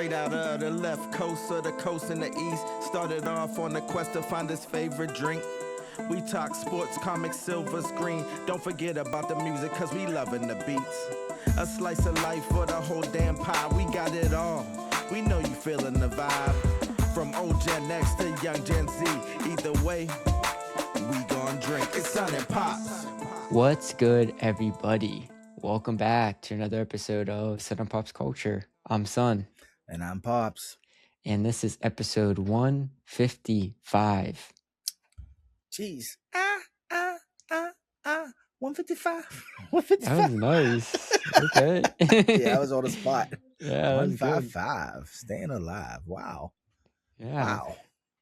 Straight out of the left coast of the coast in the east. Started off on the quest to find his favorite drink. We talk sports, comics, silver screen. Don't forget about the music, cause we loving the beats. A slice of life for the whole damn pie. We got it all. We know you feeling the vibe. From old Gen X to young Gen Z. Either way, we gon' drink. It's Sun and Pops. What's good, everybody? Welcome back to another episode of Sun and Pops Culture. I'm Sun. And I'm Pops. And this is episode 155. Jeez. 155. 155. That was nice. Okay. Yeah, I was on the spot. Yeah, 155. Staying alive. Wow. Yeah. Wow.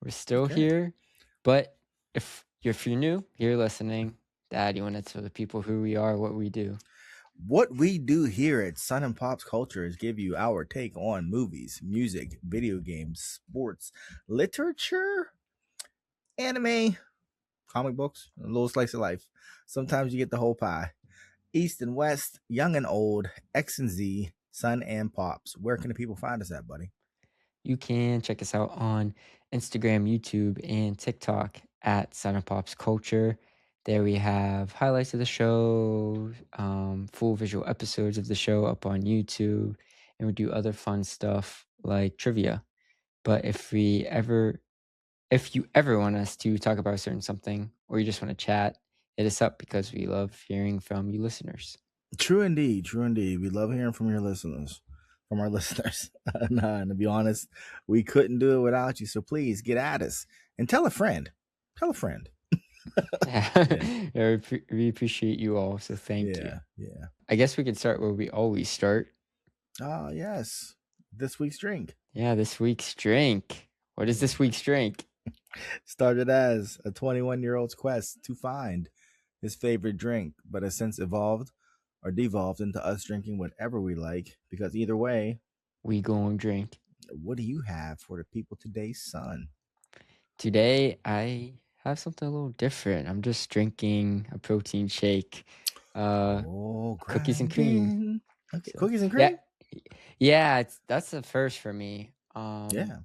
We're still here. But if you're new, you're listening, Dad, you want to tell the people who we are, what we do? What we do here at Sun and Pops Culture is give you our take on movies, music, video games, sports, literature, anime, comic books, a little slice of life. Sometimes you get the whole pie. East and West, young and old, X and Z, Sun and Pops. Where can the people find us at, buddy? You can check us out on Instagram, YouTube, and TikTok at Sun and Pops Culture. There we have highlights of the show, full visual episodes of the show up on YouTube, and we do other fun stuff like trivia. But if you ever want us to talk about a certain something, or you just want to chat, hit us up because we love hearing from you listeners. True indeed. We love hearing from your listeners, from our listeners. And to be honest, we couldn't do it without you. So please get at us and tell a friend. Tell a friend. Yeah, we appreciate you all, so thank you. Yeah. I guess we could start where we always start. Oh, yes. This week's drink. Yeah, this week's drink. What is this week's drink? Started as a 21-year-old's quest to find his favorite drink, but has since evolved or devolved into us drinking whatever we like, because either way, we go and drink. What do you have for the people today, son? Today, I have something a little different. I'm just drinking a protein shake. Cookies and cream. Okay. So, cookies and cream? Yeah, that's the first for me. Yeah.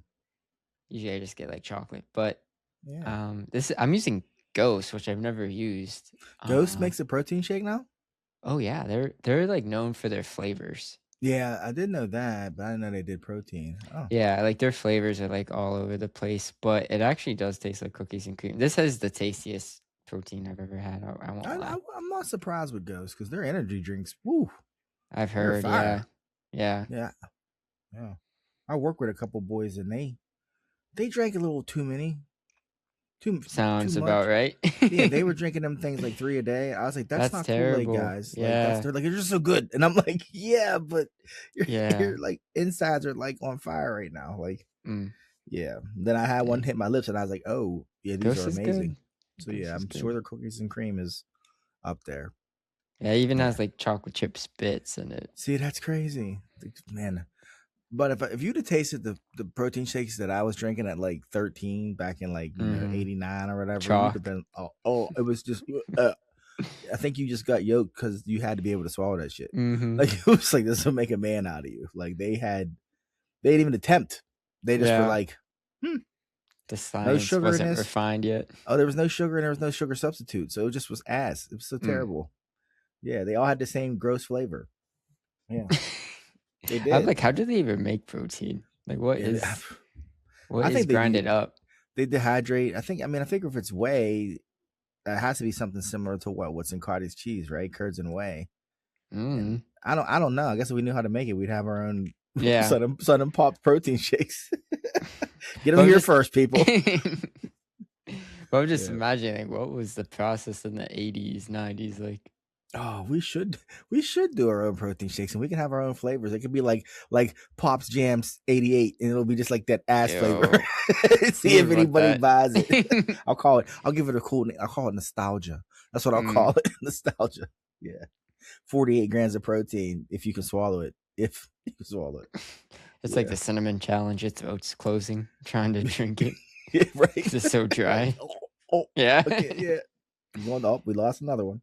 Usually I just get like chocolate, but I'm using Ghost, which I've never used. Ghost makes a protein shake now? Oh yeah, they're like known for their flavors. Yeah, I did know that, but I didn't know they did protein. Oh. Yeah, like their flavors are like all over the place, but it actually does taste like cookies and cream. This is the tastiest protein I've ever had. I won't lie. I'm not surprised with Ghost because their energy drinks, woo. I've heard, yeah. I work with a couple boys and they drank a little too many. Sounds too about right. Yeah, they were drinking them things like 3 a day. I was like, that's not terrible. Kool-Aid, guys. Yeah. They're like, you're just so good. And I'm like, yeah, but your like insides are like on fire right now. Like, yeah. Then I had one hit my lips and I was like, oh, yeah, these are amazing. So yeah, I'm sure their cookies and cream is up there. Yeah, it even has like chocolate chip bits in it. See, that's crazy, man. But if you'd have tasted the protein shakes that I was drinking at like 13 back in like 89 or whatever, you'd have been it was just I think you just got yoked because you had to be able to swallow that shit. Like it was like, this will make a man out of you. Like they didn't even attempt. They just were like, the science wasn't refined yet. Oh, there was no sugar and there was no sugar substitute, so it just was ass. It was so terrible. Yeah, they all had the same gross flavor. Yeah. They did. I'm like, how do they even make protein? Like, what is grinded up? They dehydrate. I think if it's whey, it has to be something similar to what's in cottage cheese, right? Curds and whey. And I don't know. I guess if we knew how to make it, we'd have our own Sun and Pops protein shakes. Get them here first, people. But I'm just imagining what was the process in the 80s, 90s like. Oh, we should do our own protein shakes and we can have our own flavors. It could be like Pops Jams 88 and it'll be just like that ass flavor. See if anybody buys it. I'll give it a cool name. I'll call it nostalgia. That's what I'll call it. Nostalgia. Yeah. 48 grams of protein if you can swallow it. If you can swallow it. It's like the cinnamon challenge. It's closing, trying to drink it. Yeah, right. It's just so dry. Yeah. Okay, yeah. We lost another one.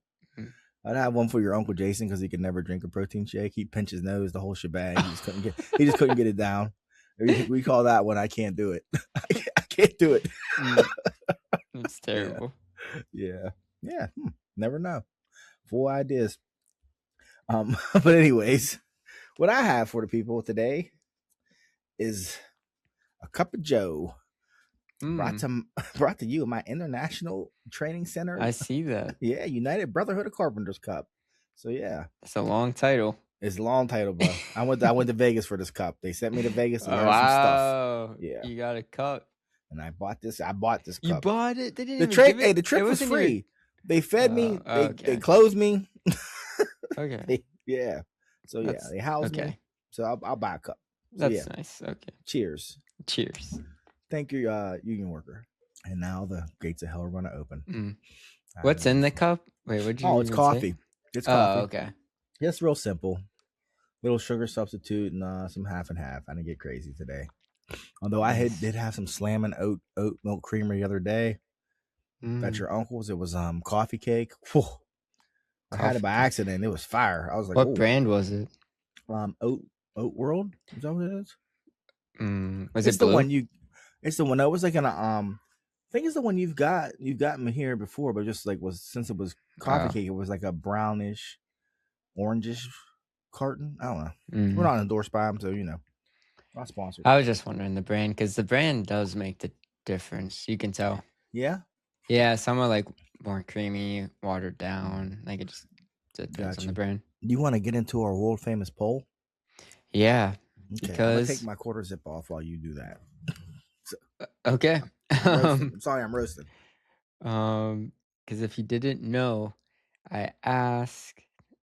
I'd have one for your Uncle Jason because he could never drink a protein shake. He'd pinch his nose, the whole shebang. He just couldn't get it down. We call that one I can't do it. I can't do it. It's terrible. Yeah. Never know. Full ideas. But anyways, what I have for the people today is a cup of Joe. Brought to you in my International Training Center. I see that. Yeah, United Brotherhood of Carpenters Cup. So yeah, it's a long title. It's a long title, bro. I went to Vegas for this cup. They sent me to Vegas to learn some stuff. Yeah, you got a cup, and I bought this cup. You bought it? They didn't the trip. Hey, the trip was free. They fed me. They clothed me. Okay. Yeah. So yeah, they housed me. So I'll buy a cup. So, That's nice. Okay. Cheers. Thank you, union worker. And now the gates of hell are going to open. What's in the cup? Wait, what'd you? It's coffee. Say? It's coffee. Oh, okay. Just real simple. Little sugar substitute and some half and half. I didn't get crazy today. Although I did have some slamming oat milk creamer the other day. At your uncle's. It was coffee cake. Whew. I had it by accident. It was fire. I was like, what brand was it? Oat World. Is that what it is? Was it's it blue? The one you? It's the one that was like an I think it's the one you've gotten me here before, but just like since it was coffee cake, it was like a brownish, orangish carton. I don't know. We're not endorsed by them, so not sponsored. I was just wondering the brand because the brand does make the difference. You can tell. Yeah. Yeah, some are like more creamy, watered down. Like it just depends on the brand. Do you want to get into our world famous poll? Yeah. Okay. Because I'm gonna take my quarter zip off while you do that. Okay. I'm sorry, I'm roasting. Because if you didn't know, I asked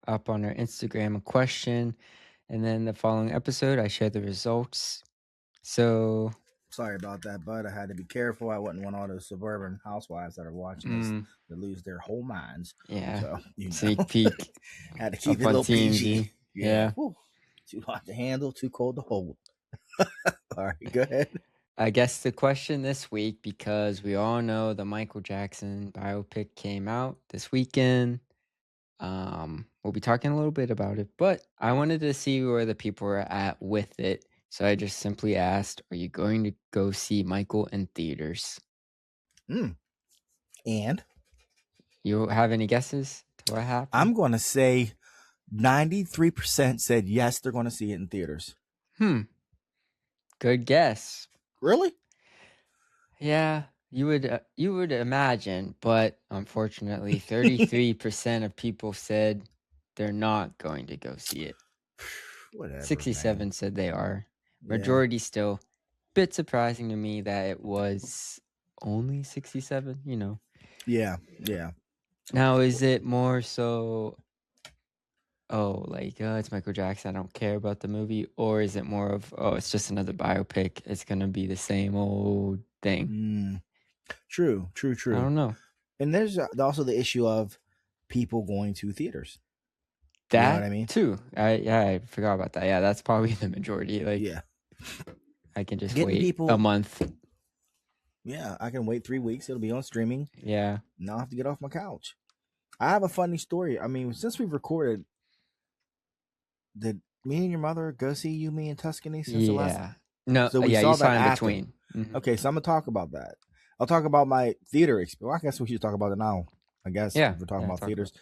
up on our Instagram a question, and then the following episode I shared the results. So sorry about that, bud. I had to be careful. I wouldn't want all those suburban housewives that are watching this to lose their whole minds. Yeah. So, sneak peek. Had to keep it a little PG. Yeah. Too hot to handle, too cold to hold. All right, go ahead. I guess the question this week, because we all know the Michael Jackson biopic came out this weekend. We'll be talking a little bit about it, but I wanted to see where the people were at with it. So I just simply asked, are you going to go see Michael in theaters? And? You have any guesses to what happened? I'm going to say 93% said yes, they're going to see it in theaters. Good guess. Really? Yeah, you would imagine, but unfortunately, 33% of people said they're not going to go see it. Whatever. 67 said they are. Majority still. Bit surprising to me that it was only 67. Yeah. Now, is it more so? It's Michael Jackson, I don't care about the movie, or is it more of, it's just another biopic, it's gonna be the same old thing? True. I don't know. And there's also the issue of people going to theaters. That, you know what I mean? Too. I forgot about that. Yeah, that's probably the majority. Yeah. I can just wait a month. Yeah, I can wait 3 weeks. It'll be on streaming. Yeah. Now I have to get off my couch. I have a funny story. I mean, since we've recorded, did me and your mother go see You, Me, and Tuscany since the last? No. So we saw that in between. Okay, so I'm gonna talk about that. I'll talk about my theater experience. Well, I guess we should talk about it now. I guess if we're talking about theaters.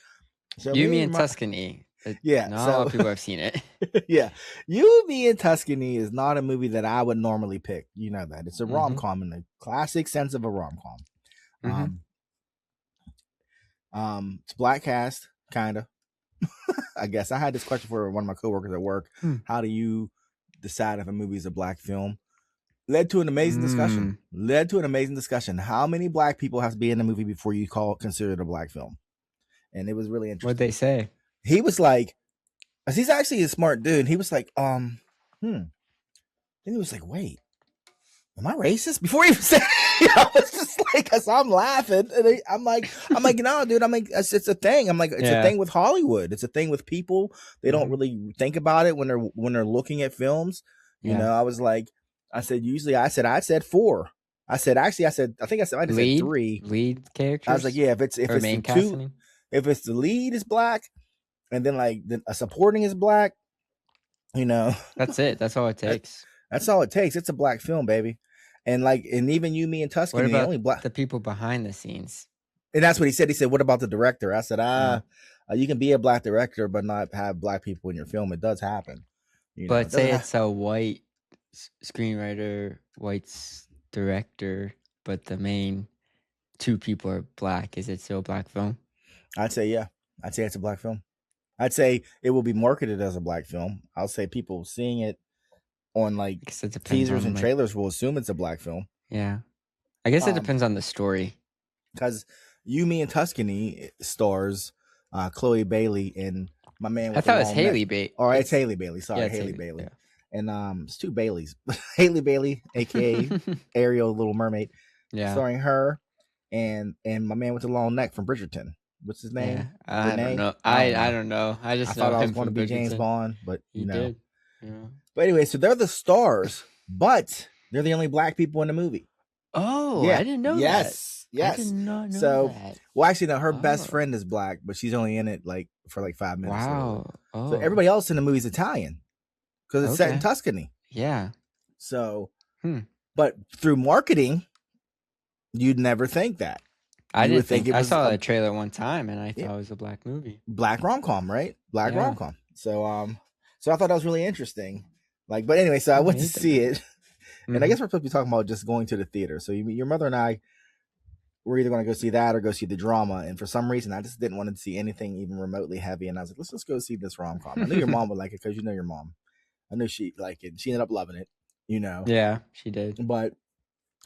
So You, Me, and Tuscany. Yeah, not a lot of people have seen it. Yeah, You, Me, and Tuscany is not a movie that I would normally pick. You know that it's a rom-com in the classic sense of a rom-com. It's black cast, kind of. I guess I had this question for one of my coworkers at work. How do you decide if a movie is a black film? Led to an amazing discussion. How many black people have to be in the movie before you consider it a black film? And it was really interesting. What'd they say? He was like, he's actually a smart dude. He was like, Then he was like, wait, am I racist? Before he even said it, I was just like, cause I'm laughing. And I'm like, no, dude. I'm like, it's a thing. I'm like, it's a thing with Hollywood. It's a thing with people. They don't really think about it when they're looking at films. You know, I was like, I said 4. I said, I said 3 lead characters. I was like, yeah, if it's the two, if it's the lead is black, and then like a supporting is black, that's it. That's all it takes. That's all it takes. It's a black film, baby. And even You, Me, and Tuscany, What about only black. the people behind the scenes? And that's what he said. He said, "What about the director?" I said, you can be a black director, but not have black people in your film. It does happen. But say it's a white screenwriter, white director, but the main two people are black. Is it still a black film? I'd say, yeah. I'd say it's a black film. I'd say it will be marketed as a black film. I'll say people seeing it on teasers and trailers will assume it's a black film. Yeah. I guess it depends on the story. Because You, Me, and Tuscany stars Chloe Bailey and my man. I thought it was Haley Bailey. Or it's Haley Bailey. Sorry, Haley Bailey. Yeah. And it's two Baileys. Haley Bailey, aka Ariel, Little Mermaid. Yeah. Starring her and my man with the long neck from Bridgerton. What's his name? Yeah. I don't know. I don't know. I just thought I was going to be James Bond, but you know. Did. Yeah. But anyway, so they're the stars, but they're the only black people in the movie. Oh, yeah. I didn't know that. Yes. I did not know that. Well, actually, no, her best friend is black, but she's only in it for 5 minutes. Wow. So everybody else in the movie is Italian because it's set in Tuscany. Yeah. So, but through marketing, you'd never think that. I didn't think it was. I saw a trailer one time and I thought it was a black movie. Black rom-com, right? Black rom-com. So I thought that was really interesting. But anyway, so I went to see it. And I guess we're supposed to be talking about just going to the theater. So your mother and I were either going to go see that or go see the drama. And for some reason, I just didn't want to see anything even remotely heavy. And I was like, let's just go see this rom-com. I knew your mom would like it because you know your mom. I knew she'd like it. She ended up loving it, you know. Yeah, she did. But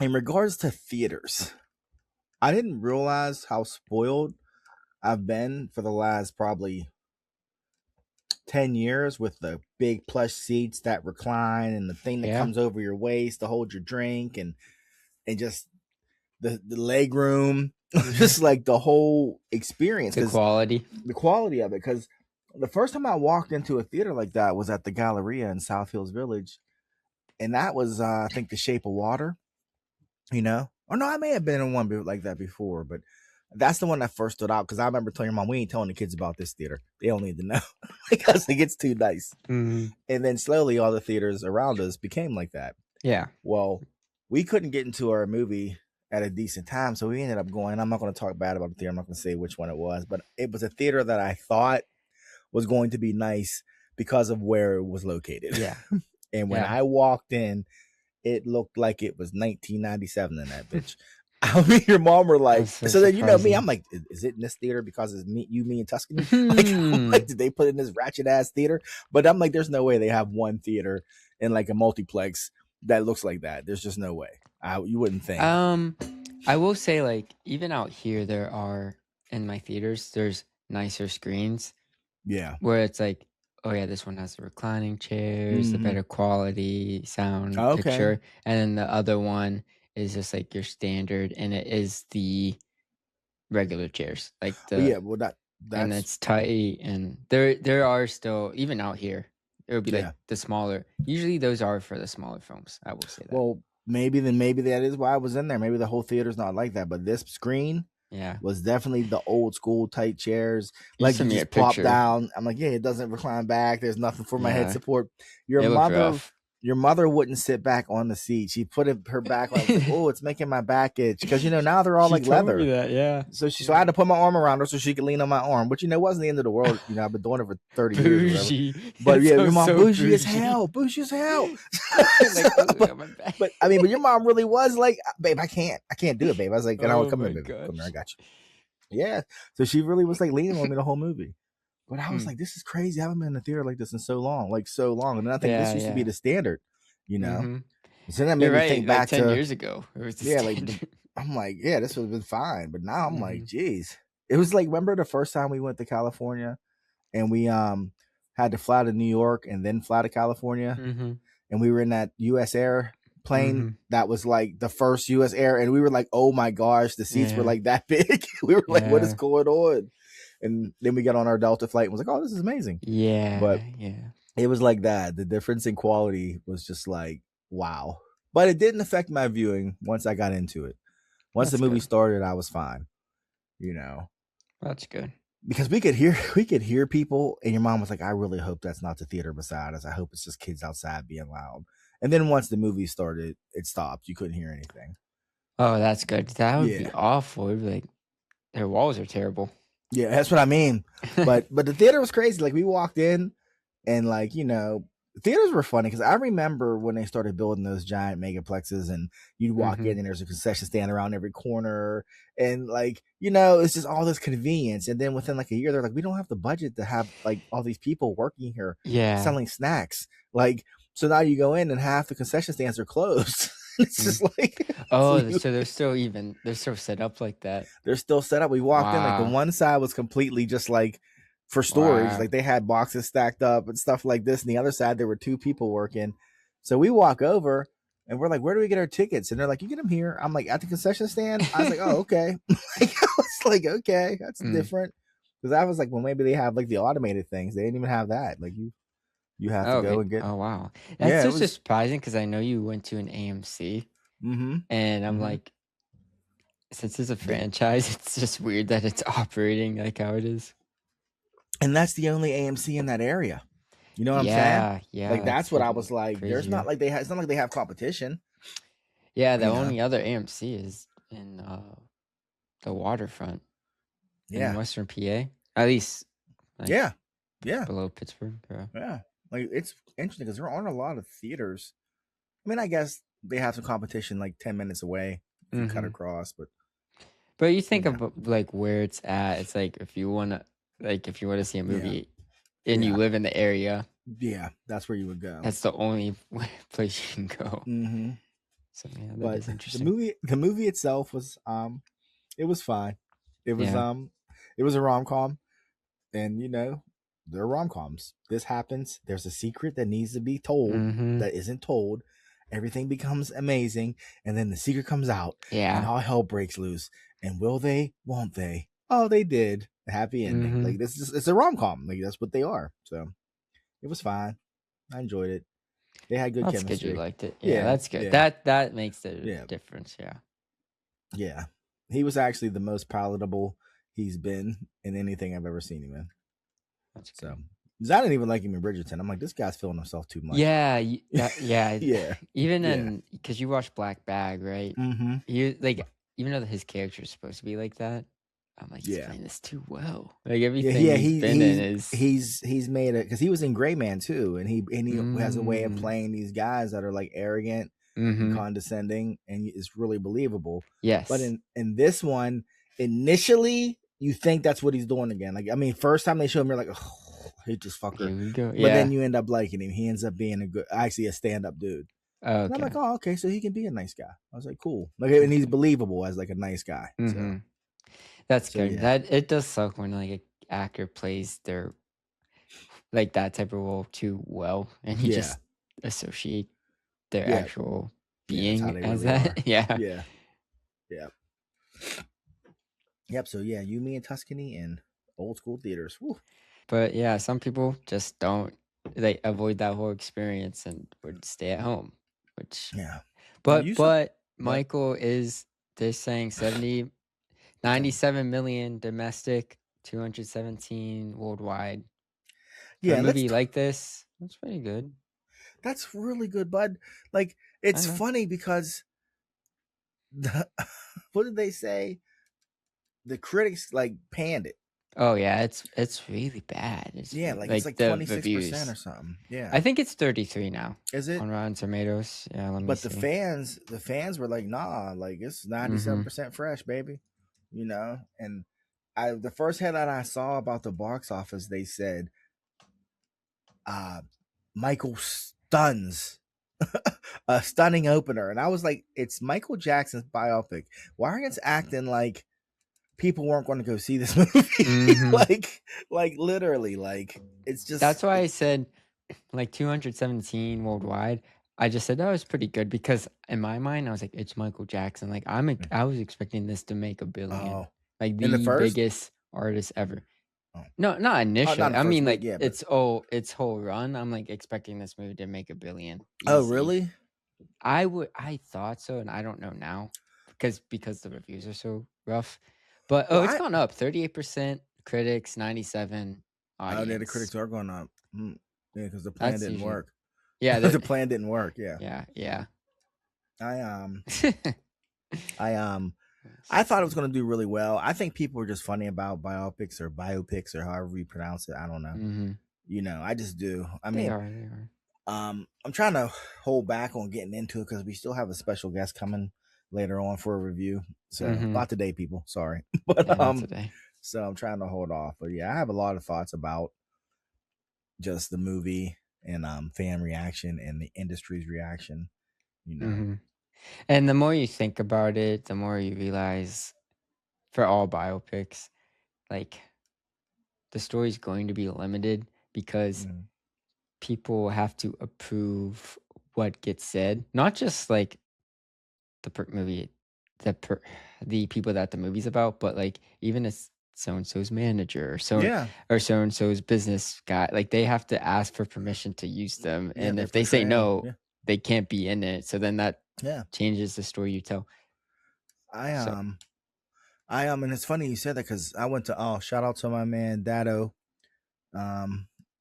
in regards to theaters, I didn't realize how spoiled I've been for the last probably 10 years with the big plush seats that recline and the thing that comes over your waist to hold your drink and just the leg room, just the whole experience. The quality of it. Because the first time I walked into a theater like that was at the Galleria in South Hills Village. And that was, I think, The Shape of Water, you know? Or no, I may have been in one like that before, but that's the one that first stood out because I remember telling your mom, we ain't telling the kids about this theater. They don't need to know because it gets too nice. Mm-hmm. And then slowly all the theaters around us became like that. Yeah. Well, we couldn't get into our movie at a decent time, so we ended up going. I'm not going to talk bad about the theater. I'm not going to say which one it was, but it was a theater that I thought was going to be nice because of where it was located. Yeah. And when I walked in, it looked like it was 1997 in that bitch. I mean, your mom were like, so then you know me, I'm like, is it in this theater because it's me, and Tuscany? Like, did they put it in this ratchet ass theater? But I'm like, there's no way they have one theater in a multiplex that looks like that. There's just no way. You wouldn't think. I will say even out here, there are in my theaters, there's nicer screens. Yeah. Where it's oh yeah, this one has the reclining chairs, the better quality sound picture, and then the other one is just your standard, and it is the regular chairs, and it's tight, and there are still even out here. It would be the smaller. Usually those are for the smaller films. I will say that. Well, maybe that is why I was in there. Maybe the whole theater's not like that, but this screen. Yeah, was definitely the old school tight chairs. You just plop down. I'm like, it doesn't recline back. There's nothing for my head support. Your mother wouldn't sit back on the seat. She put her back on. Like, oh, it's making my back itch because now they're all leather. Yeah. So I had to put my arm around her so she could lean on my arm. But it wasn't the end of the world. I've been doing it for 30 years. But your mom bougie as hell. Bougie as hell. But I mean, but your mom really was like, babe, I can't do it, babe. I was like, come here, baby. Come here, I got you. Yeah. So she really was leaning on me the whole movie. But I was like, this is crazy. I haven't been in a theater like this in so long. And then I think this used to be the standard, Mm-hmm. So then that made me think back 10 years ago. It was the standard. I'm like, this would have been fine. But now I'm like, geez. It was remember the first time we went to California and we had to fly to New York and then fly to California. Mm-hmm. And we were in that U.S. Air plane that was the first U.S. Air. And we were like, oh my gosh, the seats were that big. We were like, what is going on? And then we got on our Delta flight and was like, oh, this is amazing. Yeah. But it was like that. The difference in quality was just wow. But it didn't affect my viewing once I got into it. Once the movie started, I was fine. That's good. Because we could hear people, and your mom was like, I really hope that's not the theater beside us. I hope it's just kids outside being loud. And then once the movie started, it stopped. You couldn't hear anything. Oh, that's good. That would be Yeah. awful. It'd be like their walls are terrible. Yeah, that's what I mean. But the theater was crazy. Like we walked in, and like theaters were funny because I remember when they started building those giant megaplexes, and you'd walk in and there's a concession stand around every corner, and like it's just all this convenience. And then within like a year, they're like, we don't have the budget to have like all these people working here selling snacks. Like so now you go in and half the concession stands are closed. It's just like so they're still set up like that. They're still set up. We walked in, like the one side was completely just like for storage. Like they had boxes stacked up and stuff like this. And the other side, there were 2 people working. So we walk over and we're like, where do we get our tickets? And they're like, you get them here. I'm like, at the concession stand? I was like, oh, okay. I was like, okay, that's different. Because I was like, well, maybe they have like the automated things. They didn't even have that. Like you have to go and get. Oh, wow. That's so surprising because I know you went to an AMC. And I'm like, since it's a franchise, it's just weird that it's operating like how it is. And that's the only AMC in that area. You know what I'm saying? Yeah. Like that's what I was like. Crazier. There's not like it's not like they have competition. Yeah, the only other AMC is in the waterfront. Yeah. In Western PA. At least. Like, yeah. Below Pittsburgh. Yeah. Like it's interesting because there aren't a lot of theaters. I mean, I guess they have some competition like 10 minutes away. You cut across, but you think of like where it's at. It's like if you want to see a movie and you live in the area, that's where you would go. That's the only place you can go. So yeah, that is interesting. The movie itself was it was fine. It was it was a rom-com, and they're rom-coms. This happens. There's a secret that needs to be told that isn't told. Everything becomes amazing, and then the secret comes out, and all hell breaks loose. And will they? Won't they? Oh, they did. A happy ending. Like it's a rom-com. Like that's what they are. So it was fine. I enjoyed it. They had good chemistry. That's good. You liked it. Yeah, that's good. Yeah. That makes the difference. Yeah. He was actually the most palatable he's been in anything I've ever seen him in. That's good. So. I didn't even like him in Bridgerton. I'm like, this guy's feeling himself too much. Yeah. Even because you watched Black Bag, right? You like, even though his character is supposed to be like that, I'm like, he's playing this too well. Like everything he's been in is he's made it because he was in Gray Man too, and he has a way of playing these guys that are like arrogant, and condescending, and it's really believable. Yes, but in this one, initially you think that's what he's doing again. Like I mean, first time they show him, you're like, oh. He just fucker. Here we go. But then you end up liking him. He ends up being actually a stand-up dude. Okay. And I'm like, oh, okay, so he can be a nice guy. I was like, cool. Like, and he's believable as like a nice guy. So. That's good. Yeah. That it does suck when like an actor plays their like that type of role too well, and you just associate their actual being as really that. Yep. So you, me, and Tuscany in old school theaters. Woo. But yeah, some people just don't. They avoid that whole experience and would stay at home. Which but Michael they're saying 97 million domestic, 217 worldwide. Yeah, a movie like this, that's pretty good. That's really good, bud. Like it's funny because what did they say? The critics like panned it. Oh yeah, it's really bad. It's it's like 26% or something. Yeah, I think it's 33 now. Is it on Rotten Tomatoes? Yeah, let me see. But the fans were like, nah, like it's 97% fresh, baby. And the first headline I saw about the box office, they said, Michael stuns. A stunning opener, and I was like, it's Michael Jackson's biopic. Why are you acting like people weren't going to go see this movie? like literally, like it's just. That's why I said like 217 worldwide. I just said that was pretty good because in my mind I was like, it's Michael Jackson. Like I was expecting this to make $1 billion, like the biggest artist ever. No, not initially. I mean, like its whole run. I'm like expecting this movie to make $1 billion. Easy. Oh, really? I thought so, and I don't know now because the reviews are so rough. But it's gone up 38%. Critics 97. Audience. Oh, yeah, the critics are going up. Yeah, because the plan didn't work. Yeah, The plan didn't work. Yeah. yeah. I thought it was going to do really well. I think people are just funny about biopics or however you pronounce it. I don't know. Mm-hmm. I just do. They are. I'm trying to hold back on getting into it because we still have a special guest coming later on for a review. So not today, people. Sorry, but not today. So I'm trying to hold off. But yeah, I have a lot of thoughts about just the movie and fan reaction and the industry's reaction. And the more you think about it, the more you realize, for all biopics, like, the story's going to be limited because people have to approve what gets said, not just like the movie, the people that the movie's about, but like even as so and so's manager or so and so's business guy, like they have to ask for permission to use them, and if they say no, they can't be in it. So then that changes the story you tell. And it's funny you said that because I went to shout out to my man Dado,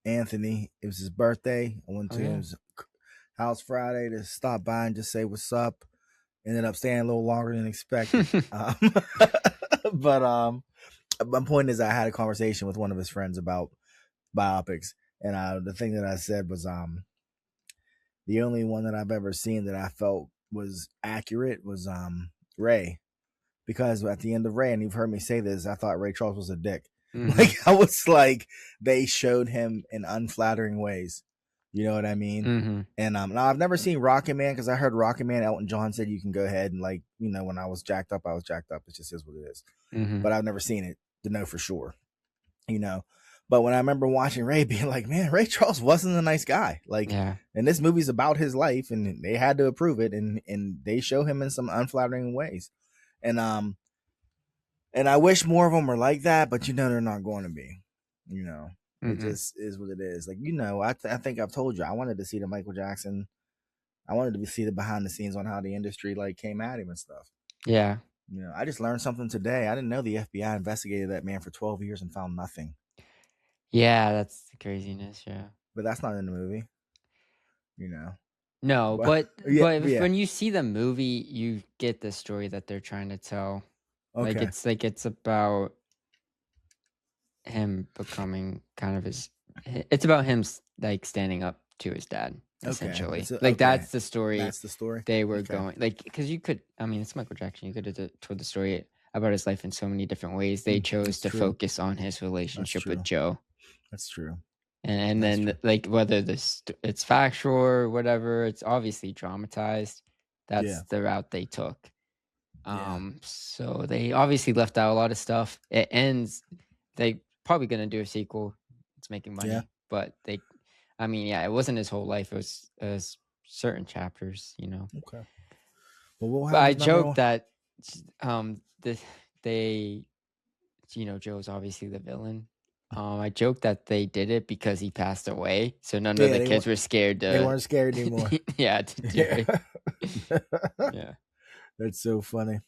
Anthony. It was his birthday. I went to his house Friday to stop by and just say what's up. Ended up staying a little longer than expected. But my point is, I had a conversation with one of his friends about biopics, and the thing that I said was the only one that I've ever seen that I felt was accurate was Ray, because at the end of Ray, and you've heard me say this, I thought Ray Charles was a dick. Like, I was like, they showed him in unflattering ways. You know what I mean? And now I've never seen Rocket Man, because I heard Rocket Man, Elton John said you can go ahead and, like, when I was jacked up, I was jacked up. It just is what it is. But I've never seen it to know for sure. But when I remember watching Ray, being like, man, Ray Charles wasn't a nice guy. Like, and this movie's about his life, and they had to approve it, and they show him in some unflattering ways. And I wish more of them were like that, but they're not going to be. It just is what it is. Like, I think I've told you, I wanted to see the Michael Jackson. I wanted to see the behind the scenes on how the industry like came at him and stuff. Yeah. I just learned something today. I didn't know the FBI investigated that man for 12 years and found nothing. Yeah, that's the craziness. Yeah. But that's not in the movie. No, but when you see the movie, you get the story that they're trying to tell. Okay. It's about him becoming kind of it's about him like standing up to his dad, essentially. That's the story. That's the story they were going, like, because you could, it's Michael Jackson, you could have told the story about his life in so many different ways. They chose to focus on his relationship with Joe. That's true. And then like, whether it's factual or whatever, it's obviously dramatized. That's the route they took. So they obviously left out a lot of stuff. It ends, they probably gonna do a sequel. It's making money, but it wasn't his whole life. It was certain chapters, Okay. Well, but I joke that Joe's obviously the villain. I joke that they did it because he passed away, so none of the kids were scared to. They weren't scared anymore. To do it. Yeah. That's so funny.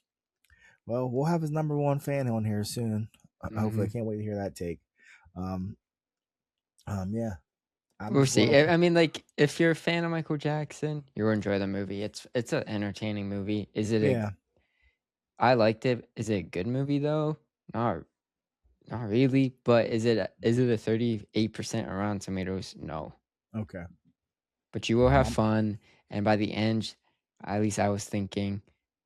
Well, we'll have his number one fan on here soon. Hopefully, I can't wait to hear that take. Yeah. We'll see. Like, if you're a fan of Michael Jackson, you'll enjoy the movie. It's an entertaining movie. Is it? I liked it. Is it a good movie though? Not really. But is it a 38% around Tomatoes? No. Okay. But you will have fun, and by the end, at least I was thinking,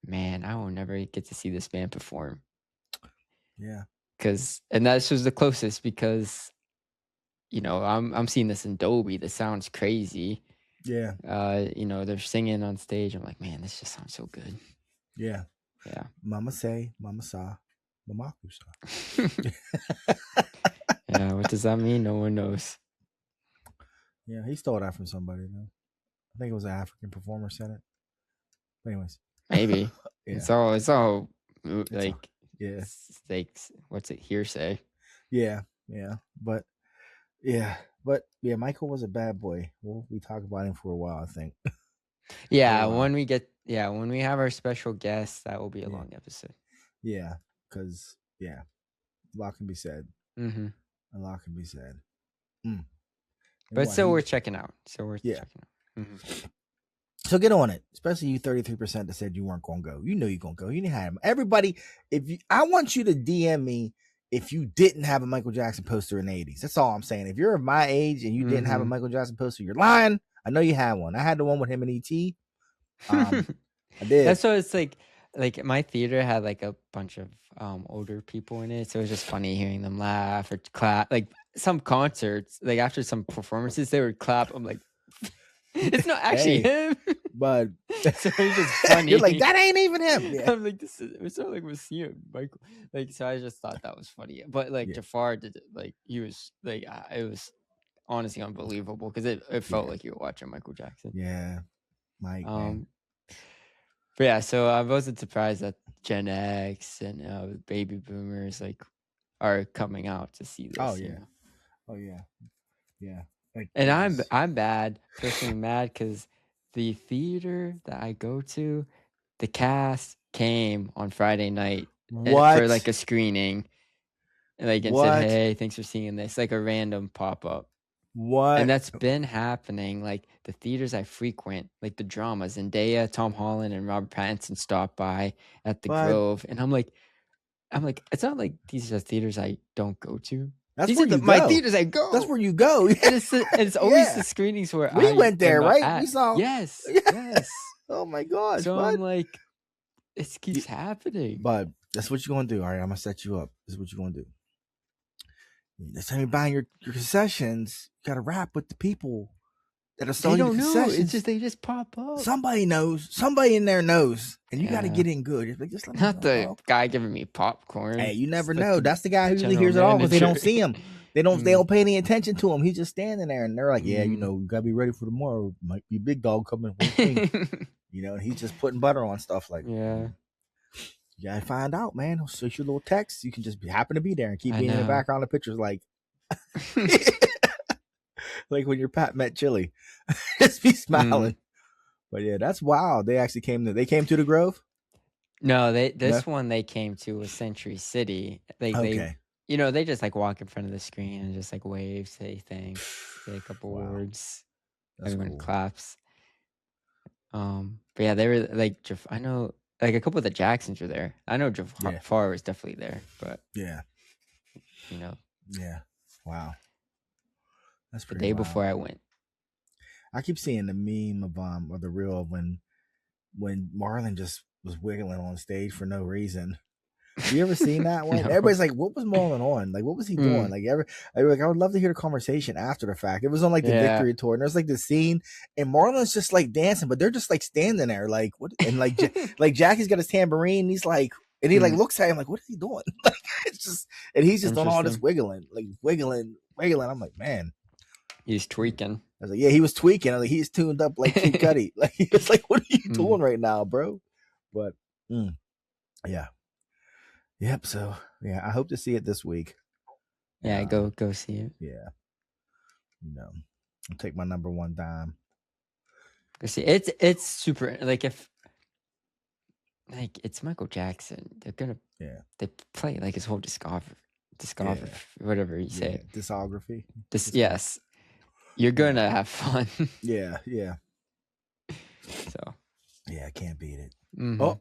man, I will never get to see this band perform. Yeah. And this was the closest, because I'm seeing this in Dolby. This sounds crazy. Yeah. They're singing on stage. I'm like, man, this just sounds so good. Yeah. Yeah. Mama say, Mama saw, Mama saw. Yeah. What does that mean? No one knows. Yeah, he stole that from somebody though. I think it was an African performer said it. But anyways. Maybe. It's all like, it's like, what's it, hearsay? Yeah. But Michael was a bad boy. We'll be talking about him for a while, I think. Yeah, when we have our special guest, that will be a long episode. Yeah, because a lot can be said. A lot can be said. But still, we're checking out. Checking out. Mhm. So get on it, especially you 33% that said you weren't going to go. You know you're going to go. You didn't have him. Everybody, I want you to DM me if you didn't have a Michael Jackson poster in the 80s. That's all I'm saying. If you're my age and you didn't have a Michael Jackson poster, you're lying. I know you had one. I had the one with him and E.T. I did. That's why it's like my theater had like a bunch of older people in it, so it was just funny hearing them laugh or clap. Like some concerts, like after some performances, they would clap. I'm like, it's not actually him, but so it's just funny. You're like, that ain't even him. Yeah. I'm like, it's not like we're seeing Michael. Like, so I just thought that was funny. But like Jafar did it, like he was like, it was honestly unbelievable because it felt like you were watching Michael Jackson. Yeah, Mike. Man. But yeah, so I wasn't surprised that Gen X and baby boomers like are coming out to see this. Oh yeah, oh yeah, yeah. Like, and I'm personally mad because the theater that I go to, the cast came on Friday night for like a screening, and said, "Hey, thanks for seeing this." Like a random pop up. And that's been happening. Like the theaters I frequent, like the drama, Zendaya, Tom Holland, and Robert Pattinson stopped by at the Grove, and I'm like, it's not like these are theaters I don't go to. That's where my theaters I go. That's where you go. And it's always the screenings where we went there, right? At. We saw. Yes. Oh my gosh! So bud. I'm like, it keeps happening. But that's what you're gonna do. All right, I'm gonna set you up. This is what you're gonna do. Next time you're buying your concessions, you gotta rap with the people that are selling the concessions. It's just they just pop up. Somebody knows. Somebody in there knows, and you got to get in good. Just let Not the guy giving me popcorn. Hey, you never know. That's the guy who usually hears it all because they don't see him. They don't pay any attention to him. He's just standing there, and they're like, "Yeah, you know, you gotta be ready for tomorrow. Might be a big dog coming." You know, and he's just putting butter on stuff like. Yeah. You gotta find out, man. He'll switch your little text. You can just happen to be there and keep being in the background of pictures, like like when your Pat met Chili. Just be smiling. But yeah, that's wild. They actually came to the Grove. No, this one they came to was Century City. They you know, they just like walk in front of the screen and just like wave, say thanks, say a couple words. That's Everyone cool. claps. But yeah, they were like, I know like a couple of the Jacksons were there. I know Jafar was definitely there, but yeah, you know, wow, that's pretty. The day before I went, I keep seeing the meme of or the reel of when Marlon just was wiggling on stage for no reason. Have you ever seen that one? No. Everybody's like, what was Marlon on? Like, what was he doing? Like, I would love to hear the conversation after the fact. It was on like the Victory Tour, and there's like this scene, and Marlon's just like dancing, but they're just like standing there, like what? And like, like Jackie's got his tambourine, and he's like, and he like looks at him like, what is he doing? Like, it's just, and he's just on all this wiggling. I'm like, man, he's tweaking. I was like, yeah, he was tweaking. I was like, he's tuned up like Kid Cudi. Like, he was like, what are you doing right now, bro? But yeah. Yep. So yeah, I hope to see it this week. Yeah, go see it. Yeah. You know, I'll take my number one dime. Go see it. It's super. Like if like it's Michael Jackson, they're gonna they play like his whole discography, whatever you say. Discography. Yes. You're gonna have fun. Yeah. So. Yeah, I can't beat it. Mm-hmm. Oh.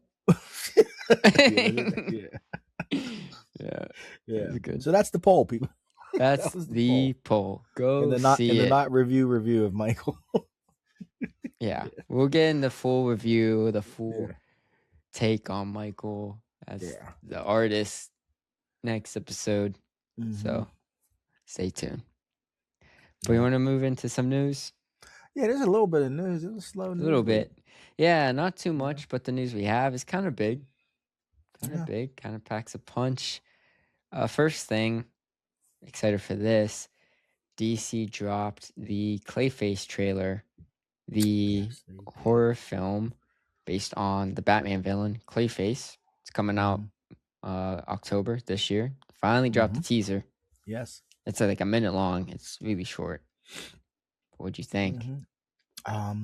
Yeah. Good. So that's the poll, people. That's the poll. Go see it. The not review of Michael. Yeah, we'll get in the full review, the full take on Michael as the artist next episode. So stay tuned. But you want to move into some news? Yeah, there's a little bit of news. It was slow news. A little bit. Yeah, not too much, but the news we have is kind of big. Kind of packs a punch. First thing, excited for this. DC dropped the Clayface trailer, the horror film based on the Batman villain Clayface. It's coming out October this year. Finally dropped the teaser. Yes. It's like a minute long. It's really short. What'd you think? I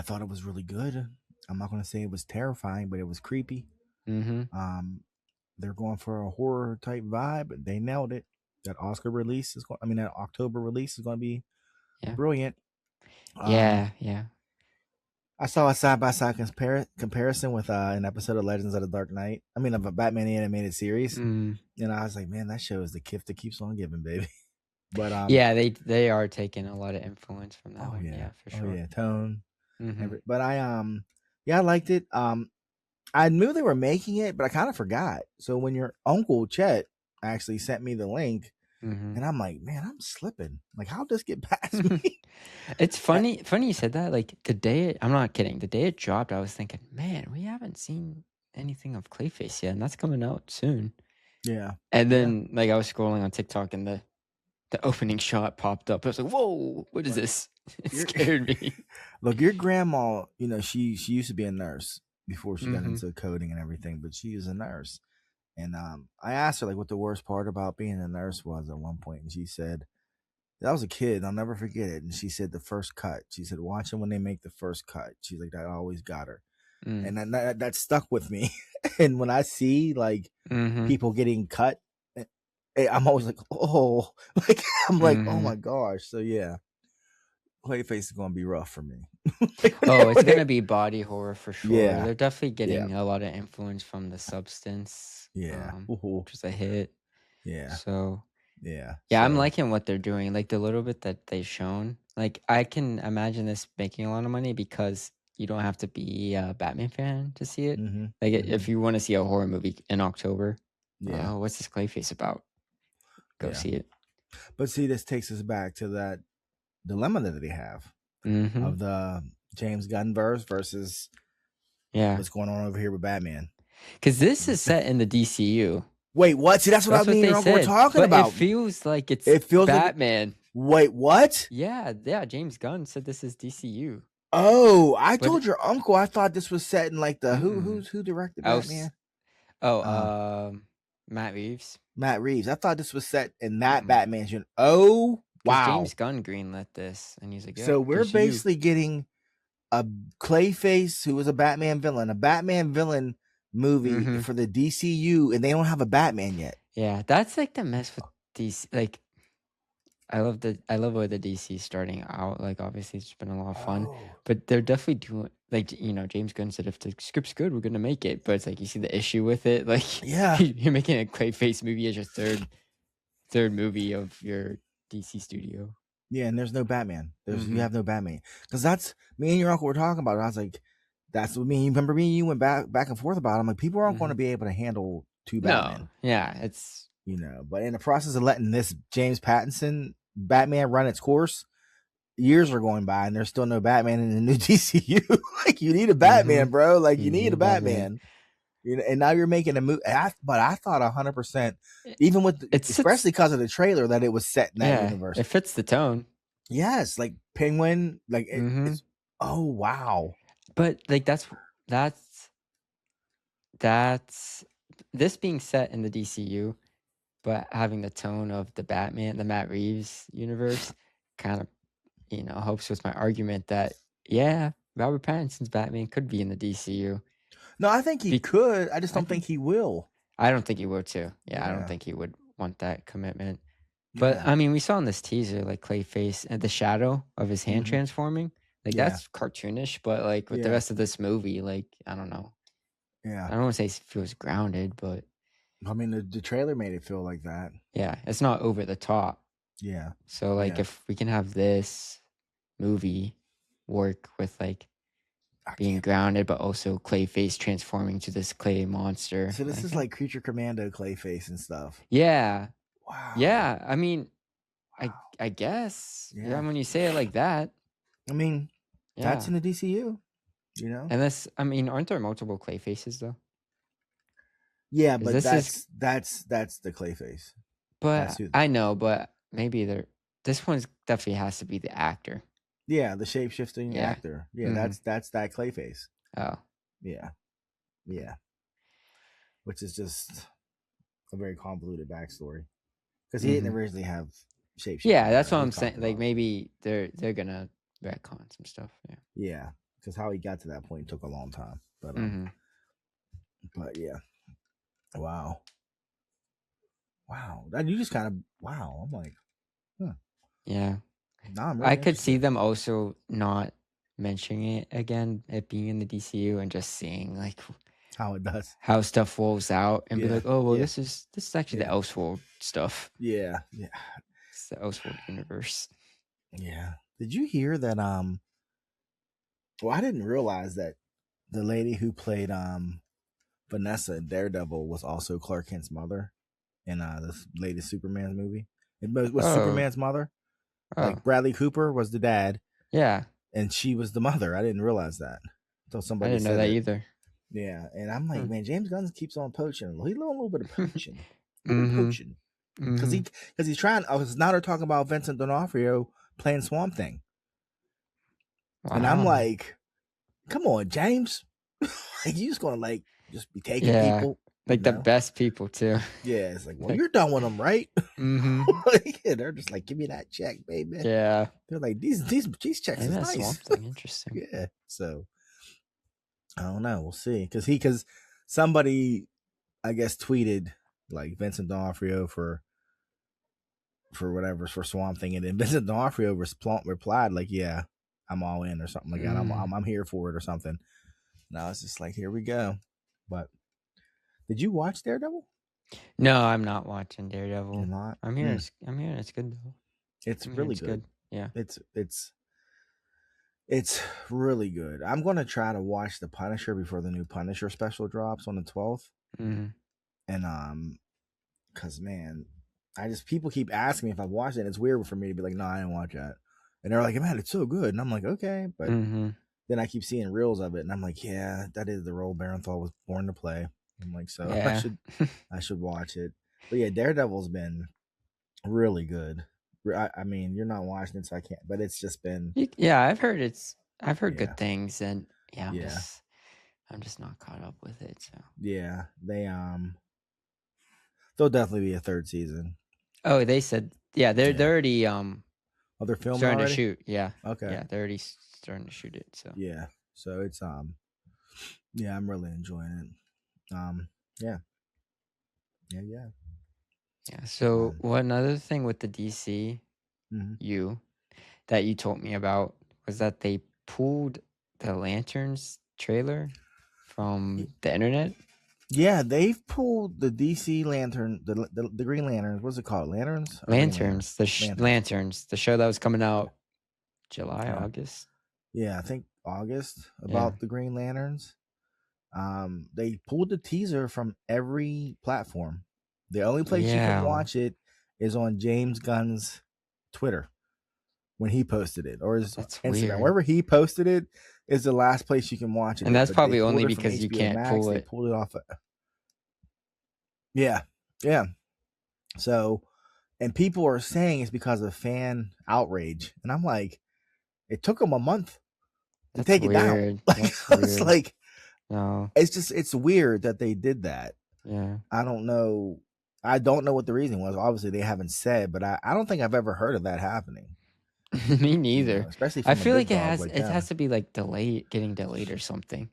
thought it was really good. I'm not going to say it was terrifying, but it was creepy. They're going for a horror type vibe, but they nailed it. That October release is going to be brilliant. Yeah, yeah. I saw a side by side comparison with an episode of Legends of the Dark Knight. I mean, of a Batman animated series, and I was like, man, that show is the gift that keeps on giving, baby. But yeah, they are taking a lot of influence from that one. Yeah, for sure. Oh yeah, tone. Mm-hmm. But I liked it. I knew they were making it, but I kind of forgot. So when your uncle Chet actually sent me the link, and I'm like, man, I'm slipping. Like, how'd this get past me? It's funny you said that. Like the day, I'm not kidding. The day it dropped, I was thinking, man, we haven't seen anything of Clayface yet, and that's coming out soon. Yeah. And then like I was scrolling on TikTok, and the opening shot popped up. I was like, whoa, what is this? It scared me. Look, your grandma, she used to be a nurse before she got into coding and everything, but she is a nurse. And I asked her like what the worst part about being a nurse was at one point, and she said, that was a kid, I'll never forget it. And she said the first cut. She said, watching when they make the first cut. She's like, that always got her. And that stuck with me. And when I see like people getting cut, I'm always like, oh, like I'm like, oh my gosh. So yeah, Clayface is gonna be rough for me. It's gonna be body horror for sure. Yeah. They're definitely getting a lot of influence from The Substance. Yeah. Which is a hit. Yeah. So yeah, I'm liking what they're doing. Like the little bit that they've shown. Like I can imagine this making a lot of money because you don't have to be a Batman fan to see it. Like if you want to see a horror movie in October, what's this Clayface about? Go see it. But see, this takes us back to that dilemma that they have of the James Gunn verse versus what's going on over here with Batman. Because this is set in the DCU. Wait, what? See, that's what I mean. We're talking about. It feels like it feels Batman. Wait, what? Yeah. James Gunn said this is DCU. Oh, I told your uncle I thought this was set in like the who directed Batman? Matt Reeves. Matt Reeves. I thought this was set in that Batman's universe. Oh, wow. James Gunn greenlit this, and he's like, so we're basically getting a Clayface who was a Batman villain movie for the DCU, and they don't have a Batman yet. Yeah, that's like the mess with DC. Like, I love where the DC is starting out. Like, obviously, it's been a lot of fun, but they're definitely doing like James Gunn said, if the script's good, we're gonna make it. But it's like you see the issue with it. Like, you're making a Clayface movie as your third movie of your DC studio. Yeah, and there's no Batman. You have no Batman, because that's me and your uncle were talking about it. I was like, that's what me. Remember me and you went back and forth about it. I'm like, people aren't going to be able to handle two Batman. No, yeah, it's but in the process of letting this James Pattinson Batman run its course, years are going by and there's still no Batman in the new DCU. Like, you need a Batman, bro. Like, you need a Batman. And now you're making a movie. But I thought 100%, even with especially because of the trailer, that it was set in that universe. It fits the tone. Yes, like Penguin, like it's, oh wow. But like that's this being set in the DCU, but having the tone of the Batman, the Matt Reeves universe, kind of helps with my argument that Robert Pattinson's Batman could be in the DCU. No, I think he could. I just don't think he will. I don't think he would too. Yeah, I don't think he would want that commitment. But I mean, we saw in this teaser like Clayface and the shadow of his hand transforming. Like that's cartoonish, but like with the rest of this movie, like I don't know. Yeah, I don't want to say it feels grounded, but I mean the trailer made it feel like that. Yeah, it's not over the top. Yeah. So like if we can have this movie work with like being grounded, but also Clayface transforming to this clay monster. So this is like Creature Commando Clayface and stuff. Yeah. Wow. Yeah. I mean, I guess. Yeah. When you say it like that. I mean, that's in the DCU, And this, I mean, aren't there multiple Clayfaces though? Yeah, but that's the Clayface. But I know, but maybe this one's definitely has to be the actor. Yeah, the shape-shifting actor. Yeah, that's that Clayface. Oh. Yeah. Yeah. Which is just a very convoluted backstory. Because he didn't originally have shape-shifting. Yeah, that's what I'm saying. Like maybe they're gonna retcon some stuff. Yeah. Yeah. Because how he got to that point took a long time. But yeah. Wow. Wow. You just kind of I'm like, Yeah. No, I'm really I could see interested. them also not mentioning it again, it being in the DCU, and just seeing like How it does. how stuff rolls out, and be Yeah, like, oh well, yeah, this is actually the yeah, Elseworld stuff. yeah, yeah, It's the Elseworld universe. yeah. Did you hear that? Well, I didn't realize that the lady who played Vanessa in Daredevil was also Clark Kent's mother in this latest Superman's movie. It was Oh, Superman's mother. oh, Like Bradley Cooper was the dad, yeah. and she was the mother. I didn't realize that until I somebody didn't know said that it. either. Yeah, and I'm like, Hmm. man, James Gunn keeps on poaching. He's doing a little bit of poaching, Mm-hmm. because he's trying. Because now they're talking about Vincent D'Onofrio playing Swamp Thing, and I'm Wow. like, come on, James, like you just gonna like just be taking Yeah, people, like the best people too. Yeah, it's like, well, Like, you're done with them, right? mm-hmm. Yeah, they're just like, give me that check, baby. Yeah. They're like, these checks Maybe is that's nice. Swamp Thing. Interesting. Yeah, so I don't know. We'll see. Because somebody, I guess, tweeted like Vincent D'Onofrio for whatever for Swamp Thing, and then Vincent D'Onofrio replied like, "Yeah, I'm all in" or something like that. I'm here for it or something. Now it's just like, here we go. But did you watch Daredevil? No, I'm not watching Daredevil. You're not. I'm hearing it's good though. It's really good. Yeah. It's really good. I'm gonna try to watch The Punisher before the new Punisher special drops on the 12th. Mm-hmm. And cause man, people keep asking me if I've watched it. And it's weird for me to be like, no, I didn't watch that. And they're like, man, it's so good. And I'm like, okay, but then I keep seeing reels of it, and I'm like, yeah, that is the role Barenthal was born to play. I'm like, so Yeah. I should watch it. But yeah, Daredevil's been really good. I mean, you're not watching it, so I can't. But it's just been. Yeah, I've heard Yeah. good things, and yeah, Yeah. I'm just not caught up with it. So yeah, there'll definitely be a third season. oh, they said they're already Oh, they're filming starting already? to shoot. Yeah. Okay. Yeah, they're already starting to shoot it. So yeah, so it's yeah, I'm really enjoying it. Yeah. So one other thing with the DC that you told me about was that they pulled the Lanterns trailer from the internet. Yeah, they've pulled the DC Lantern, the Green Lanterns. What's it called? Lanterns. Lanterns. Lanterns. The show that was coming out July, August. Yeah, I think August. About the Green Lanterns. They pulled the teaser from every platform. The only place you can watch it is on James Gunn's Twitter when he posted it, or his Instagram. Weird. Wherever he posted it is the last place you can watch it. And that's probably only because you can't pull it. They pulled it off. Yeah. So, and people are saying it's because of fan outrage, and I'm like, it took them a month to take it down. It's like, no, it's weird that they did that. Yeah, I don't know what the reason was. Obviously, they haven't said, but I don't think I've ever heard of that happening. Me neither. Especially, I feel like it has to be like getting delayed or something.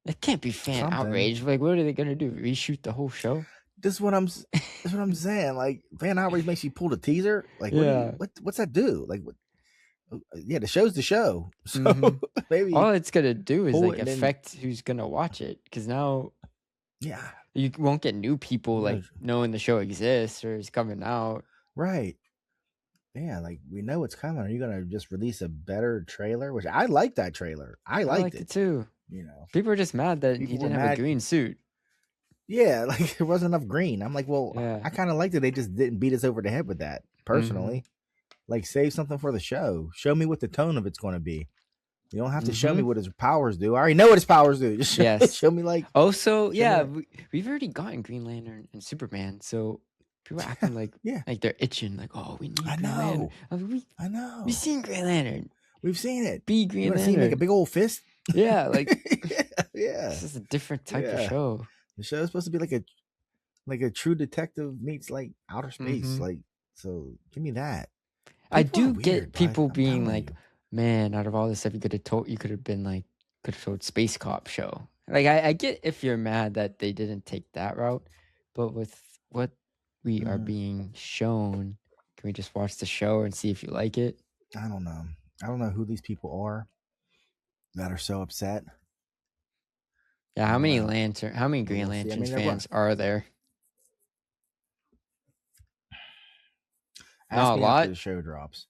It can't be fan outrage. Like, what are they gonna do? Reshoot the whole show? This is what I'm saying. Like, fan outrage makes you pull the teaser. Like, what's that do? Like, what? Yeah, the show's the show. So maybe all it's gonna do is like affect who's gonna watch it, because now, you won't get new people like knowing the show exists or is coming out. Right. Yeah, like, we know it's coming. Are you gonna just release a better trailer? Which I like that trailer. I liked it too. You know, people are just mad that he didn't have a green suit. Yeah, like, there wasn't enough green. I'm like, well, I kind of liked it. They just didn't beat us over the head with that. Personally, like, save something for the show. Show me what the tone of it's going to be. You don't have to show me what his powers do. I already know what his powers do. Just show me, like. Also, we've already gotten Green Lantern and Superman, so people are acting like like they're itching, like, oh, we need Green Lantern. I know. We've seen Green Lantern. We've seen it. Be Green Lantern. See him make a big old fist. Yeah, like yeah. This is a different type of show. The show is supposed to be like a True Detective meets like outer space. Like, so give me that. I do get people being like, man, out of all this stuff you could have been like, could have told Space Cop show. Like, I get if you're mad that they didn't take that route, but with what we are being shown, can we just watch the show and see if you like it? I don't know. I don't know who these people are that are so upset. Yeah, how many Green we'll Lanterns fans are there? Ask Not me a lot. after the show drops.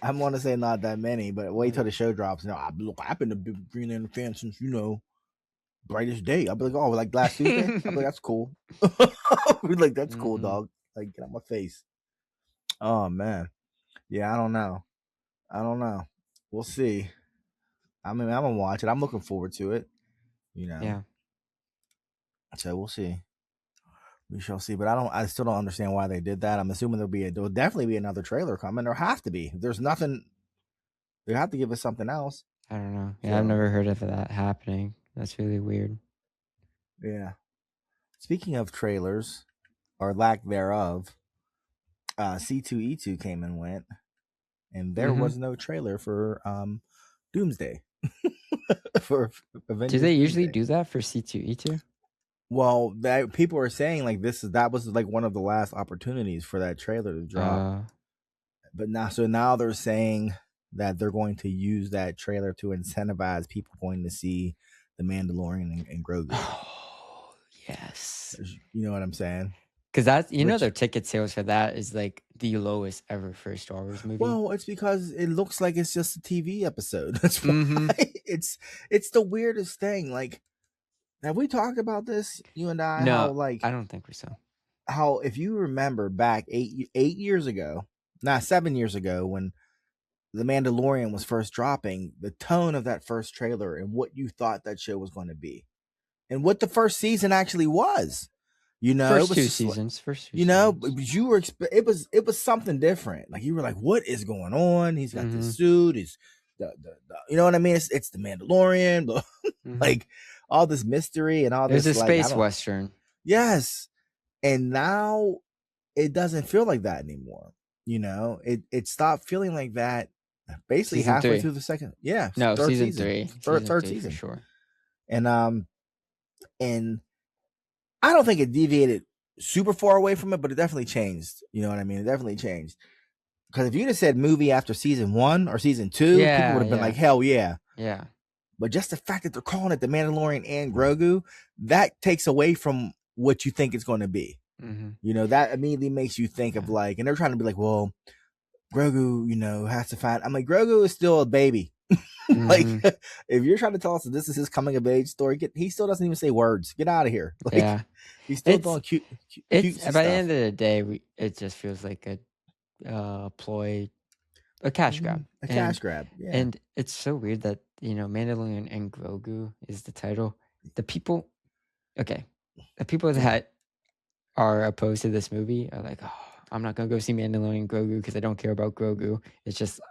I want to say not that many, but wait till the show drops. I've been a big Green Lantern fan since brightest day. I'll be like, oh, like last Tuesday. I'll be like, that's cool. We're like, that's cool, dog. Like, get out my face. Oh man, yeah. I don't know. We'll see. I mean, I'm gonna watch it. I'm looking forward to it. Yeah. So we'll see. We shall see. But I still don't understand why they did that. I'm assuming there'll definitely be another trailer coming. There have to be. If there's nothing. They have to give us something else. I don't know. Yeah, I've never heard of that happening. That's really weird. Yeah. Speaking of trailers, or lack thereof, C2E2 came and went, and there was no trailer for Doomsday. For Avengers. Do they usually do that for C2E2? Well, that people are saying like that was like one of the last opportunities for that trailer to drop. But now they're saying that they're going to use that trailer to incentivize people going to see The Mandalorian and Grogu. Oh, yes. You know what I'm saying? Because that's their ticket sales for that is like the lowest ever for a Star Wars movie. Well, it's because it looks like it's just a TV episode. That's why it's the weirdest thing. Like, have we talked about this, you and I? No, how, like, I don't think so. How, if you remember back 8 years ago, 7 years ago, when The Mandalorian was first dropping, the tone of that first trailer and what you thought that show was going to be, and what the first season actually was. First two seasons. You were it was something different. Like, you were like, what is going on? He's got this suit. He's the you know what I mean? It's the Mandalorian. Like, all this mystery and all this. There's a space western. Yes, and now it doesn't feel like that anymore. It stopped feeling like that basically season halfway 3. through the second. Yeah, no, third season season. 3. Third season for sure. And I don't think it deviated super far away from it, but it definitely changed. You know what I mean? It definitely changed. Because if you'd have said movie after season 1 or season 2, people would have been like, hell yeah. Yeah. But just the fact that they're calling it The Mandalorian and Grogu, that takes away from what you think it's going to be. That immediately makes you think of like, and they're trying to be like, well, Grogu, has to find. I'm like, Grogu is still a baby. Like, if you're trying to tell us that this is his coming of age story, he still doesn't even say words. Get out of here. Like, he's still doing cute by stuff. the end of the day, it just feels like a ploy, a cash grab. Cash grab. Yeah. And it's so weird that, Mandalorian and Grogu is the title. The people that are opposed to this movie are like, oh, I'm not going to go see Mandalorian and Grogu because I don't care about Grogu. He's just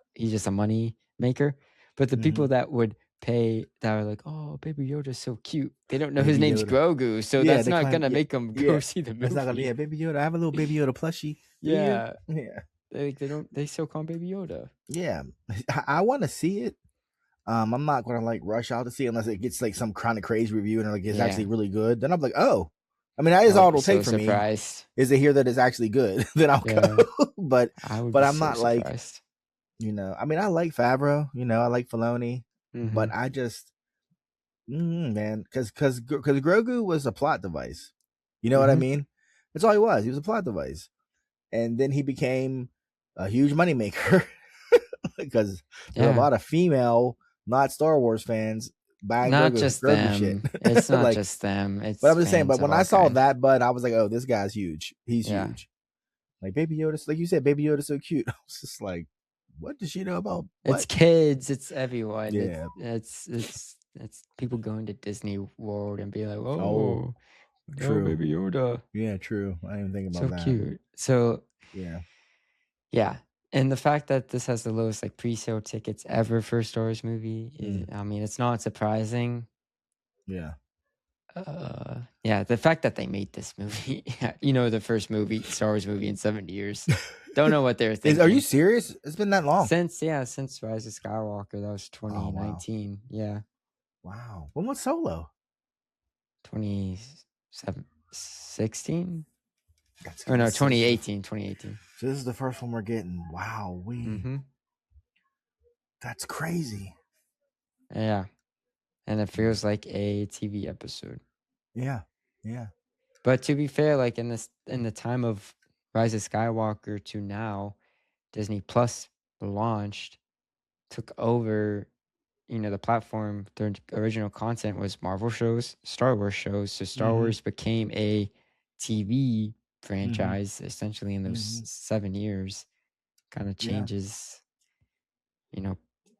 a money maker. But the people that would pay, that are like, oh, Baby Yoda's so cute. They don't know his name's Grogu, so that's not going to make them go see the movie. It's not gonna, Baby Yoda. I have a little Baby Yoda plushie. Yeah. They still call him Baby Yoda. Yeah. I want to see it. I'm not going to like rush out to see it unless it gets like some kind of crazy review and like it's actually really good. Then I'm like, oh. I mean, that is all it'll take for me. Is to hear that it's actually good. Then I'll go. But I'm not like, I mean, I like Favreau. I like Filoni. But I just, man, because Grogu was a plot device. You know what I mean? That's all he was. He was a plot device, and then he became a huge moneymaker because there are a lot of female, not Star Wars fans. Not just them. Shit. It's not like, just them. It's but I'm just saying. But when I saw that bud, I was like, "Oh, this guy's huge. He's huge." Like Baby Yoda, like you said, Baby Yoda's so cute. I was just like, "What does she know about?" It's kids. It's everyone. Yeah. It's people going to Disney World and be like, "Oh, true, Baby Yoda." Yeah, true. I didn't even think about that. So cute. So yeah. And the fact that this has the lowest like pre-sale tickets ever for a Star Wars movie is, I mean, it's not surprising. Yeah. The fact that they made this movie, the first Star Wars movie in 70 years. Don't know what they're thinking. Are you serious? It's been that long. Since Rise of Skywalker, that was 2019. Oh, wow. Yeah. Wow. When was Solo? 2016? Or no, 2018. So this is the first one we're getting. Wow. That's crazy. Yeah. And it feels like a TV episode. Yeah. Yeah. But to be fair, like in the time of Rise of Skywalker to now, Disney Plus launched, took over, the platform. Their original content was Marvel shows, Star Wars shows. So Star Wars became a TV franchise essentially in those 7 years. Kind of changes,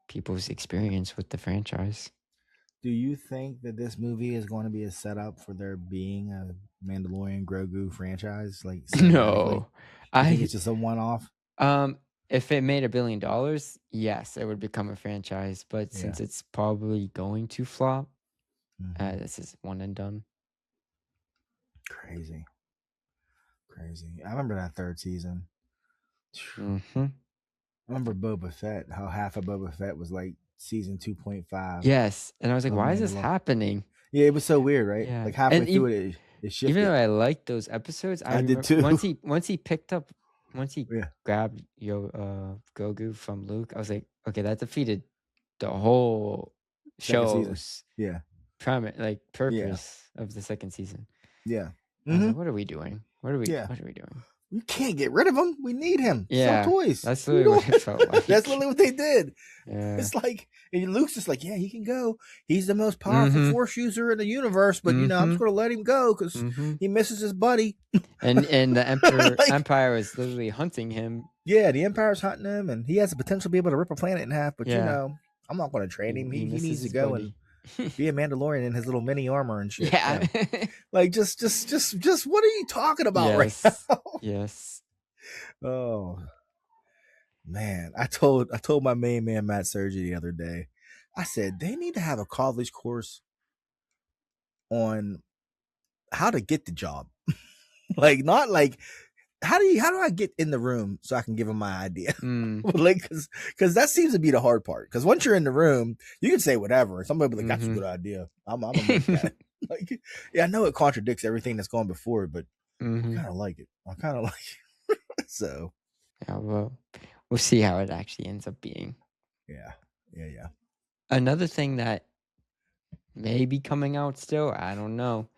people's experience with the franchise. Do you think that this movie is going to be a setup for there being a Mandalorian Grogu franchise, like cinematically? No, I think it's just a one-off. If it made $1 billion, yes, it would become a franchise. But since it's probably going to flop, this is one and done. Crazy. I remember that third season. Mm-hmm. I remember Boba Fett, how half of Boba Fett was like season 2.5. Yes, and I was like, why is this happening? Yeah, it was so weird, right? Yeah. Like halfway through it shifted. Even though I liked those episodes, I did too. Once he grabbed Grogu from Luke, I was like, okay, that defeated the whole show's purpose of the second season. Yeah. I was like, what are we doing? What are we doing? We can't get rid of him. We need him. Yeah, sell toys. That's literally what it felt like. That's literally what they did. Yeah. It's like, and Luke's just like, yeah, he can go. He's the most powerful Force user in the universe, but I'm just going to let him go because he misses his buddy. And the Empire is literally hunting him. Yeah, the Empire's hunting him, and he has the potential to be able to rip a planet in half. But I'm not going to train him. He needs to go and be a Mandalorian in his little mini armor and shit. Yeah. Like just what are you talking about right now? Yes. Oh man, I told my main man Matt Sergi the other day. I said they need to have a college course on how to get the job. Like not like how do I get in the room so I can give him my idea? Like because that seems to be the hard part. Because once you're in the room, you can say whatever. Somebody will be like, "That's a good idea. I'm gonna make that." Like, yeah, I know it contradicts everything that's gone before, but I kind of like it. So yeah, well, we'll see how it actually ends up being. Yeah. Another thing that may be coming out still, I don't know,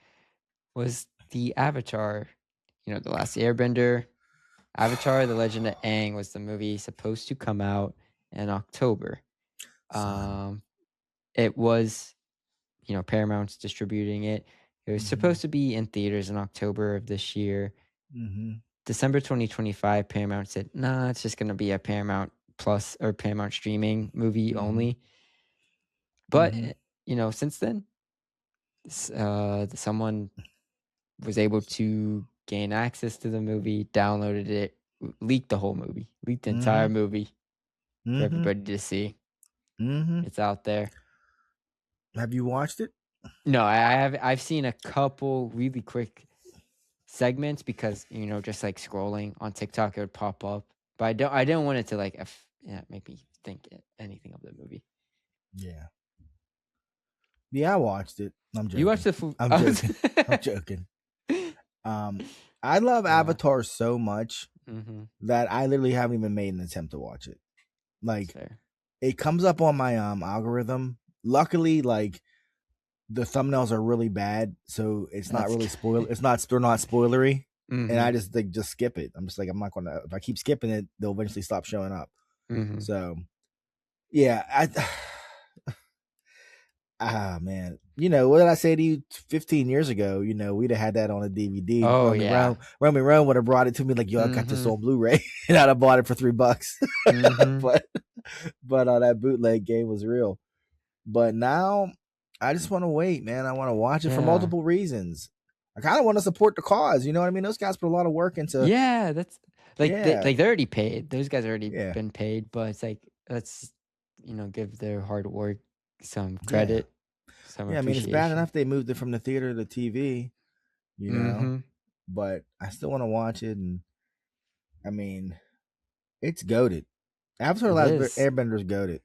was the Avatar. The Last Airbender. Avatar: The Legend of Aang was the movie supposed to come out in October. It was, Paramount's distributing it. It was supposed to be in theaters in October of this year. December 2025, Paramount said, nah, it's just going to be a Paramount Plus or Paramount streaming movie only. But, since then, someone was able to gain access to the movie, downloaded it, leaked the whole movie, leaked the entire movie for everybody to see. It's out there. Have you watched it? No, I've seen a couple really quick segments because just like scrolling on TikTok, it would pop up. But I don't want it to like make me think anything of the movie. Yeah, I watched it. I'm joking. You watched the I'm joking. I'm joking. I love Avatar so much that I literally haven't even made an attempt to watch it. Like it comes up on my algorithm. Luckily, like the thumbnails are really bad, so it's not really spoil. They're not spoilery, and I just skip it. I'm just like I'm not gonna. If I keep skipping it, they'll eventually stop showing up. So, yeah, man, what did I say to you 15 years ago? We'd have had that on a DVD. Oh, Roman Rome would have brought it to me like, yo, I got this on Blu-ray, and I'd have bought it for $3. But that bootleg game was real. But now I just want to wait, man. I want to watch it for multiple reasons. I kind of want to support the cause. You know what I mean? Those guys put a lot of work into. Yeah, that's like they're already paid. Those guys already been paid, but it's like let's give their hard work some credit. Some I mean, it's bad enough they moved it from the theater to TV, but I still want to watch it, and I mean, it's goated. Avatar: The Last Airbender's goated.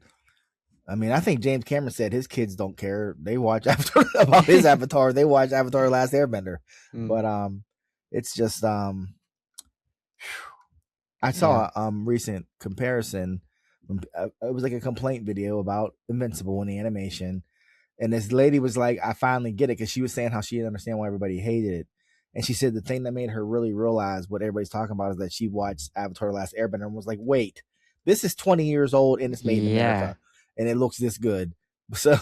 I mean, I think James Cameron said his kids don't care. They watch about his Avatar. They watch Avatar: The Last Airbender. But it's just I saw a recent comparison It was like a complaint video about Invincible in the animation. And this lady was like, I finally get it, because she was saying how she didn't understand why everybody hated it. And she said the thing that made her really realize what everybody's talking about is that she watched Avatar: The Last Airbender and was like, wait, this is 20 years old and it's made in America and it looks this good. So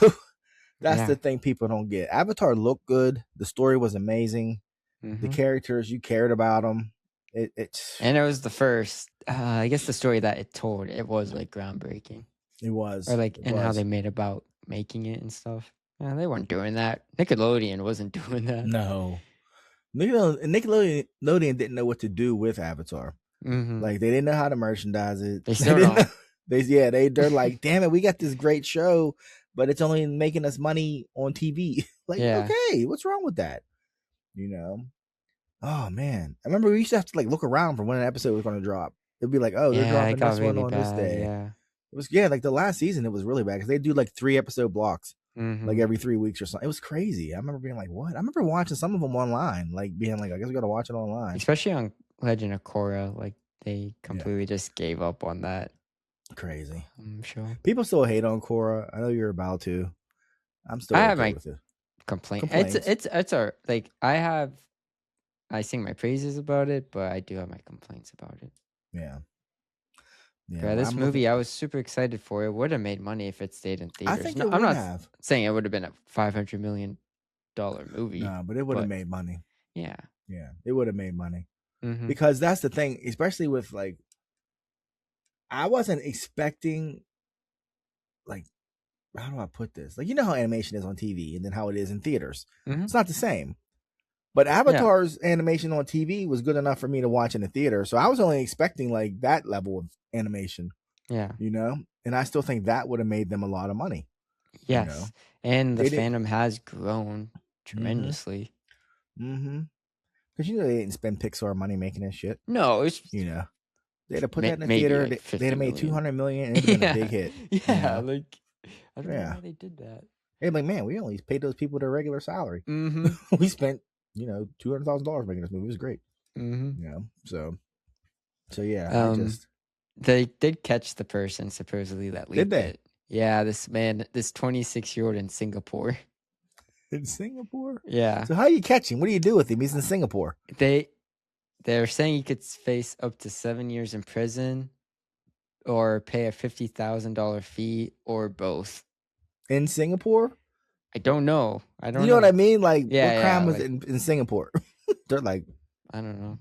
that's the thing people don't get. Avatar looked good. The story was amazing. The characters, you cared about them. And it was the first, I guess the story that it told, it was like groundbreaking. It was. Or like, how they made about making it and stuff. They weren't doing that. Nickelodeon wasn't doing that. No. Nickelodeon didn't know what to do with Avatar. Like, they didn't know how to merchandise it. They still don't. They're like, damn it, we got this great show, but it's only making us money on TV. Like, okay, what's wrong with that? You know? Oh man, I remember we used to have to like look around for when an episode was going to drop. It'd be like, oh, they're dropping this one on this day. It was like the last season. It was really bad because they do like 3 episode blocks, like every 3 weeks or something. It was crazy. I remember being like, what? I remember watching some of them online, like being like, I guess we got to watch it online. Especially on Legend of Korra, like they completely just gave up on that. Crazy. I'm sure people still hate on Korra. I know you're about to. I'm still. I have my complaint. It's like I sing my praises about it, but I do have my complaints about it. Yeah. This movie, I was super excited for. It would have made money if it stayed in theaters. I think I'm not saying it would have been a $500 million movie. No, but it would have made money. Yeah. Yeah, it would have made money. Because that's the thing, especially with like, I wasn't expecting, like, how do I put this? Like, you know how animation is on TV and then how it is in theaters. It's not the same. But Avatar's animation on TV was good enough for me to watch in the theater. So I was only expecting like that level of animation. Yeah. You know? And I still think that would have made them a lot of money. Yes. You know? And the fandom has grown tremendously. Because you know they didn't spend Pixar money making that shit. No, it's they'd have put that in the theater. Like they'd have made $200 million and it'd have been a big hit. Yeah, like I don't know how they did that. They're like, man, we only paid those people their regular salary. We spent, $200,000 making this movie. It was great. So yeah. They did catch the person supposedly that leaked it. Yeah, this 26-year-old in Singapore. In Singapore? Yeah. So how you catch him? What do you do with him? He's in Singapore. They're saying he could face up to 7 years in prison or pay a $50,000 fee or both. In Singapore? I don't know. You know what I mean? Like, what crime was in Singapore? They're like, I don't know.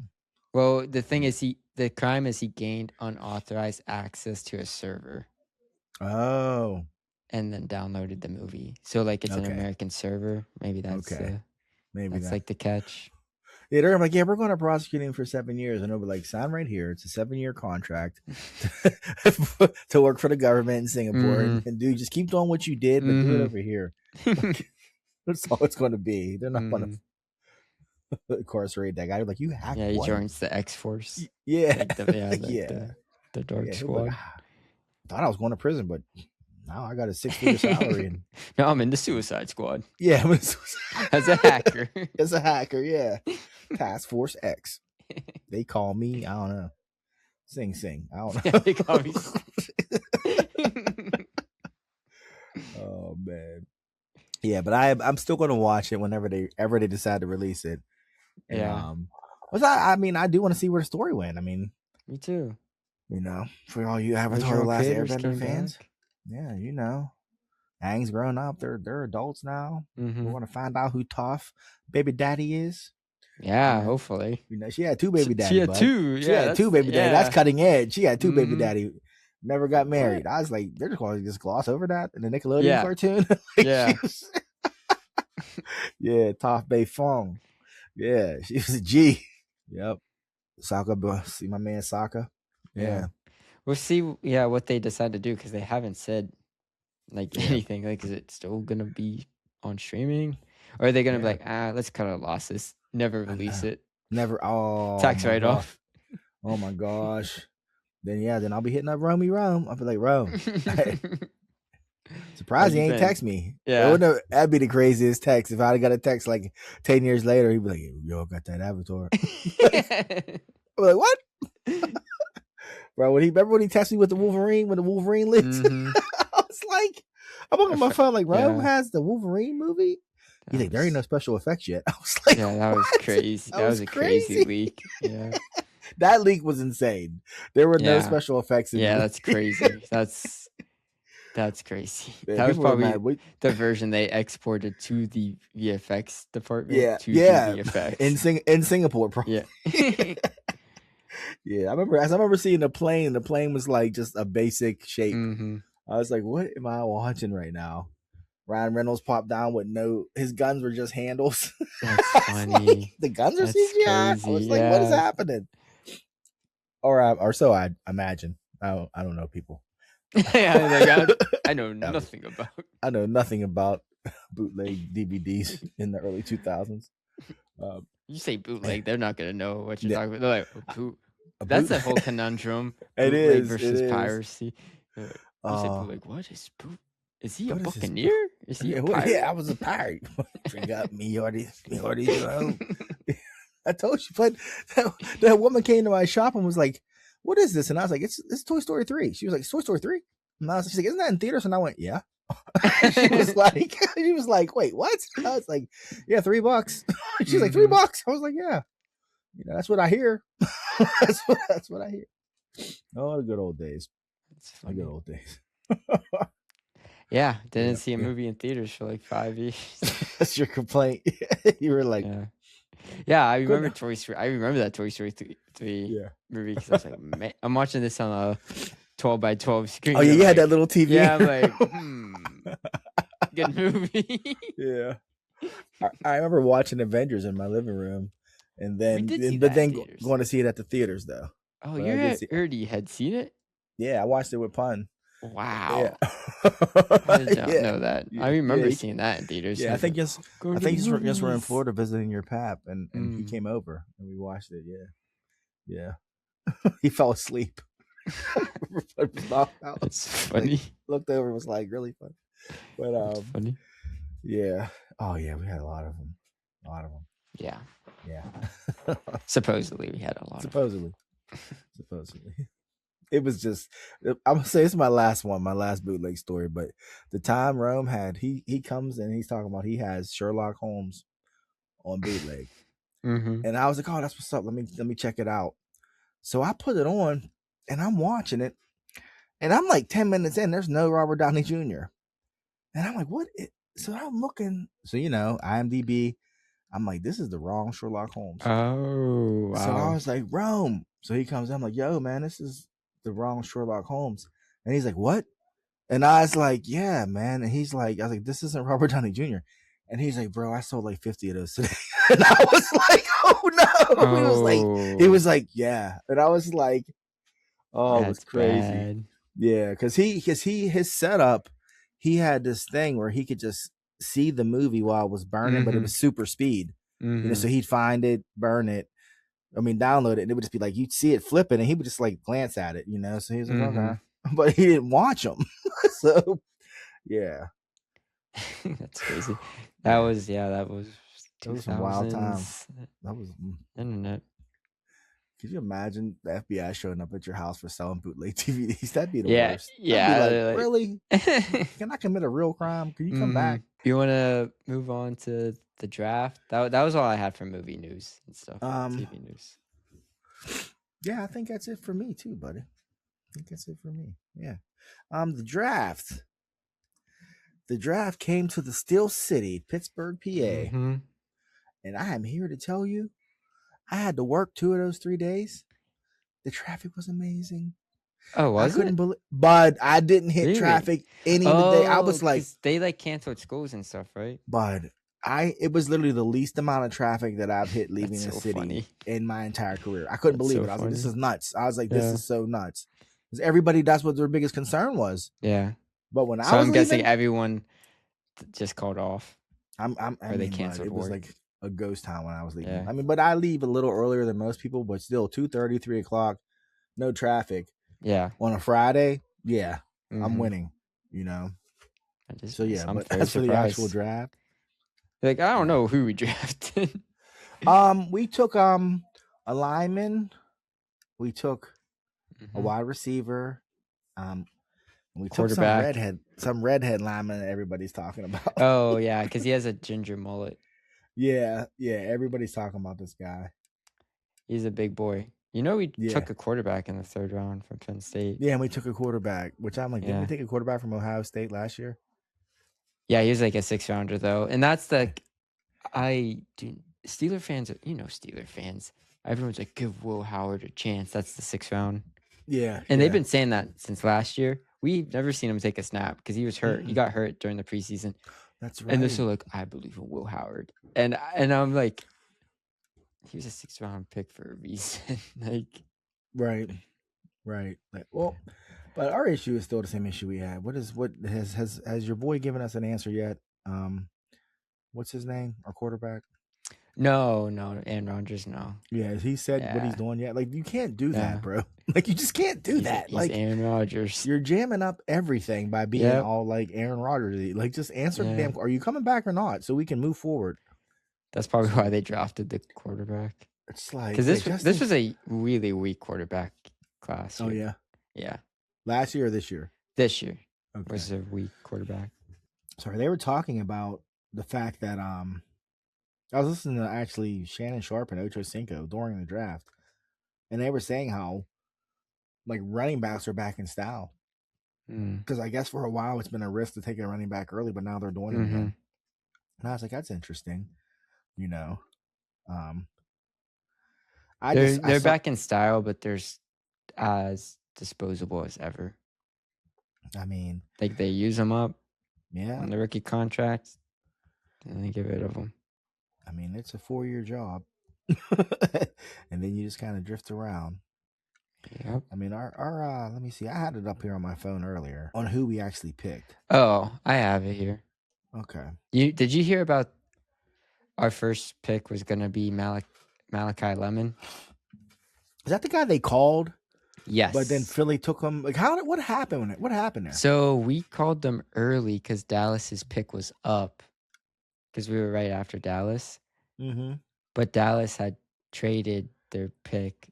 Well, the thing is, the crime is he gained unauthorized access to a server. Oh. And then downloaded the movie. So like it's an American server. Maybe that's like the catch. Yeah, they're like, we're going to prosecute him for 7 years, and they'll be like, sign right here. It's a 7-year contract to work for the government in Singapore, and dude, just keep doing what you did, but do it over here. That's all it's going to be. They're not going to incarcerate that guy. Like, you have. Yeah, he joins the X-Force. Yeah, the Dark Squad. Like, thought I was going to prison, but now I got a 6-figure salary. And now I'm in the Suicide Squad. Yeah, I'm in the Suicide as a hacker. As a hacker, yeah. Task Force X. They call me, I don't know. Sing. I don't know. Yeah, they call me. Oh man. Yeah, but I'm still going to watch it whenever they decide to release it. And, I mean, I do want to see where the story went. I mean, me too. For all you Avatar: The Last Airbender fans. Back. Yeah, Aang's grown up. They're adults now. We want to find out who Toph baby daddy is. Yeah, hopefully. She had 2 baby daddies. She had 2. She had 2 baby daddies. That's cutting edge. She had 2 baby daddy. Never got married. I was like, they're just going to just gloss over that in the Nickelodeon cartoon. Yeah, Toph Bay Fong. Yeah, she was a G. Yep. Sokka, see my man Sokka. Yeah. We'll see, what they decide to do because they haven't said anything. Like, is it still gonna be on streaming, or are they gonna be like, let's cut our losses, never release it, never? Oh, tax write off. Oh my gosh. Then I'll be hitting up Rome. I'll be like, Rome. Surprised he ain't text me. Yeah, that'd be the craziest text if I got a text like 10 years later. He'd be like, yo, got that Avatar. I'm like, what? Bro, remember when he texted me with the Wolverine when the Wolverine leaked? Mhm. I was like, I'm looking at my phone like, Rome Yeah. has the Wolverine movie. He's like, there ain't no special effects yet. I was like, Yeah, that was what? crazy. That was a crazy leak. Yeah. That leak was insane. There were no Yeah. special effects in Yeah, the that's crazy. That's crazy. Man, That was people were probably mad. the version they exported to the VFX department Yeah, to yeah. do VFX. In Singapore, probably. Yeah. Yeah, I remember seeing the plane. The plane was like just a basic shape. Mhm. I was like, what am I watching right now? Ryan Reynolds popped down with his guns were just handles. That's I was funny. like, the guns are That's CGI. I was crazy, like, what is yeah. happening? Or so I imagine. I don't know people. Yeah, I know nothing about. I know nothing about bootleg DVDs in the early 2000s. You say bootleg, they're not gonna know what you're Yeah. talking about. They're like, that's a whole conundrum. It Bootleg is, versus it is. piracy. You say bootleg, what is boot? Is he a What is this? buccaneer? Is he a pirate? Yeah, I was a pirate. Drink up, me or these, I told you, but that woman came to my shop and was like, what is this? And I was like, it's Toy Story 3. She was like, Toy Story 3? And she's like, isn't that in theaters? And I went, yeah. she was like, wait, what? I was like, yeah, $3. She's like, $3. I was like, yeah. That's what I hear. that's what I hear. Oh, the good old days. The good old days. Yeah, didn't see a movie in theaters for like 5 years. That's your complaint. You were like, yeah. I remember Toy Story. I remember that Toy Story 3 movie because I was like, man, I'm watching this on a 12x12 screen. Oh yeah, you had that little TV. Yeah, I'm like, good movie. Yeah, I remember watching Avengers in my living room, and then going to see it at the theaters though. Oh, you already had seen it? Yeah, I watched it with Pun. Wow. Yeah. I did not know that. I remember seeing that in theaters. Yeah, I think just we're in Florida visiting your pap, and he came over and we watched it. Yeah. He fell asleep. It's funny. Looked over, was like really funny. But funny. Yeah. Oh yeah, we had a lot of them. Yeah. Yeah. Supposedly we had a lot. Supposedly. It was just, I'm gonna say it's my last bootleg story, but the time Rome had, he comes and he's talking about he has Sherlock Holmes on bootleg. And I was like, oh, that's what's up. Let me check it out. So I put it on and I'm watching it, and I'm like 10 minutes in, there's no Robert Downey Jr. And I'm like, what? So I'm looking, so IMDb, I'm like, this is the wrong Sherlock Holmes. Oh, wow. So I was like, Rome. So he comes in, I'm like, yo, man, this is the wrong Sherlock Holmes. And he's like, what? And I was like, yeah, man. And he's like, I was like, this isn't Robert Downey Jr. And he's like, bro, I sold like 50 of those today. And I was like, oh no. He was like, yeah. And I was like, oh, it was crazy. Bad. Yeah, because his setup, he had this thing where he could just see the movie while it was burning, but it was super speed. So he'd find it, burn it. Download it, and it would just be like, you'd see it flipping, and he would just like glance at it, So he was like, okay. But he didn't watch them. So, yeah. That's crazy. That was some wild times. That was internet. Could you imagine the FBI showing up at your house for selling bootleg DVDs? That'd be the worst. Yeah. Like, really? Can I commit a real crime? Can you come back? You want to move on to the draft? That was all I had for movie news and stuff. TV news. Yeah, I think that's it for me too, buddy. I think that's it for me. Yeah. The draft. The draft came to the Steel City, Pittsburgh, PA. And I am here to tell you, I had to work 2 of those 3 days. The traffic was amazing. Oh, was I couldn't believe, but I didn't hit traffic any of the day. I was like, they like canceled schools and stuff, right? But it was literally the least amount of traffic that I've hit leaving the city in my entire career. I couldn't believe it. I was like, this is nuts. I was like, this is so nuts. Because everybody, that's what their biggest concern was. Yeah. But when I'm guessing everyone just called off. They canceled. It was like a ghost town when I was leaving. Yeah. But I leave a little earlier than most people, but still 2:30, 3 o'clock, no traffic. Yeah. On a Friday, yeah, I'm winning. So yeah, but as for the actual draft, like I don't know who we drafted. We took a lineman. We took a wide receiver. We took Quarterback. some redhead lineman that everybody's talking about. Oh yeah, because he has a ginger mullet. Yeah, everybody's talking about this guy. He's a big boy. You know, we took a quarterback in the 3rd round from Penn State. Yeah, and we took a quarterback, which I'm like, didn't we take a quarterback from Ohio State last year? Yeah, he was like a 6th rounder though, and that's the Steeler fans. Steeler fans. Everyone's like, give Will Howard a chance. That's the 6th round. Yeah, and they've been saying that since last year. We've never seen him take a snap because he was hurt. He got hurt during the preseason. That's right. And they're still like, I believe in Will Howard, and I'm like, he was a 6th round pick for a reason. Like, right. Like, well, but our issue is still the same issue we had. What has your boy given us an answer yet? What's his name? Our quarterback? No, Aaron Rodgers, no. Yeah, has he said what he's doing yet? Like, you can't do that, bro. Like, you just can't do that. He's Aaron Rodgers. You're jamming up everything by being all like Aaron Rodgers. Like, just answer the damn. Are you coming back or not? So we can move forward. That's probably why they drafted the quarterback. It's like, because this was a really weak quarterback class. Oh yeah. Yeah. Last year or this year? This year was a weak quarterback. Sorry, they were talking about the fact that I was listening to actually Shannon Sharp and Ocho Cinco during the draft, and they were saying how like running backs are back in style. Because I guess for a while it's been a risk to take a running back early, but now they're doing it again. And I was like, that's interesting. They're back in style, but they're as disposable as ever. I mean, like they use them up on the rookie contracts and they get rid of them. I mean, it's a 4-year job. And then you just kind of drift around. Yep. I mean, our let me see. I had it up here on my phone earlier on who we actually picked. Oh, I have it here. Okay. Did you hear about our first pick was going to be Malachi Lemon? Is that the guy they called? Yes. But then Philly took him. Like, what happened? What happened there? So we called them early because Dallas's pick was up because we were right after Dallas. Mm-hmm. But Dallas had traded their pick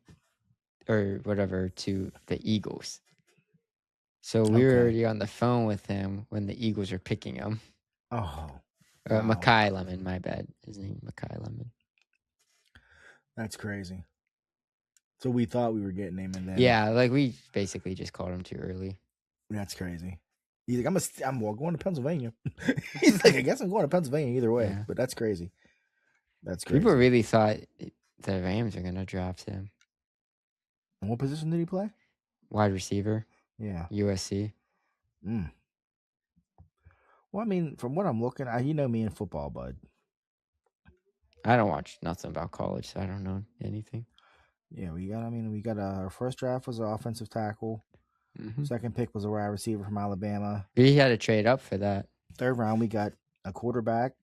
or whatever to the Eagles. So we were already on the phone with him when the Eagles were picking him. Oh. Mackay Lemon, my bad. His name Mackay Lemon. That's crazy. So we thought we were getting him, and then like we basically just called him too early. That's crazy. He's like, I'm going to Pennsylvania. He's like, I guess I'm going to Pennsylvania either way. Yeah. But that's crazy. That's crazy. People really thought the Rams are going to draft him. And what position did he play? Wide receiver. Yeah. USC. Well, I mean, from what I'm looking at, you know me in football, bud. I don't watch nothing about college, so I don't know anything. Yeah, we got our first draft was an offensive tackle. Mm-hmm. Second pick was a wide receiver from Alabama. We had to trade up for that. 3rd round, we got a quarterback,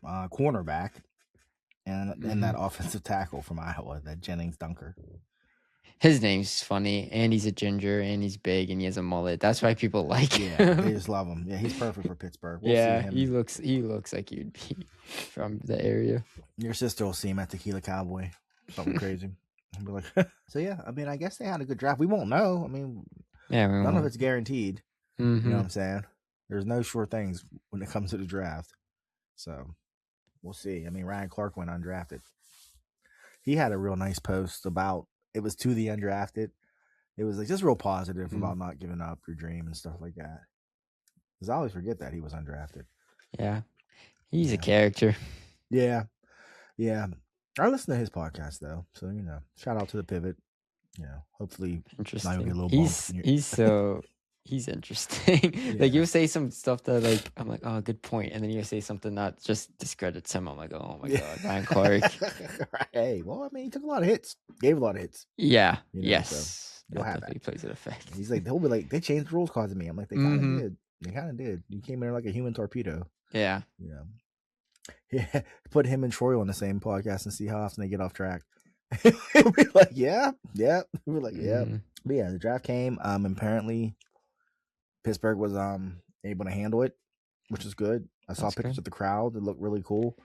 cornerback, and that offensive tackle from Iowa, that Jennings Dunker. His name's funny, and he's a ginger, and he's big, and he has a mullet. That's why people like him. They just love him. Yeah, he's perfect for Pittsburgh. We'll see him. He looks like you'd be from the area. Your sister will see him at Tequila Cowboy. Something crazy. And be like, so yeah, I mean, I guess they had a good draft. We won't know. I mean, none of it's guaranteed. Mm-hmm. You know what I'm saying? There's no sure things when it comes to the draft. So we'll see. I mean, Ryan Clark went undrafted. He had a real nice post about it was to the undrafted. It was like just real positive about not giving up your dream and stuff like that. Because I always forget that he was undrafted. Yeah. He's a character. Yeah. I listen to his podcast though, so shout out to the Pivot. Hopefully, interesting. Get a little He's interesting. Yeah. Like you'll say some stuff that like I'm like, oh, good point, and then you say something that just discredits him. I'm like, oh my god, Ryan Clark. Hey, well, I mean, he took a lot of hits, gave a lot of hits. Yeah. Yes. So that definitely plays an effect. He's like, he'll be like, they changed the rules because of me. I'm like, they kind of did. They kind of did. You came in like a human torpedo. Yeah. Yeah, put him and Troy on the same podcast and see how often they get off track. We're like, yeah. We're like, yeah. But yeah, the draft came. Apparently, Pittsburgh was able to handle it, which is good. I saw pictures of the crowd. It looked really cool.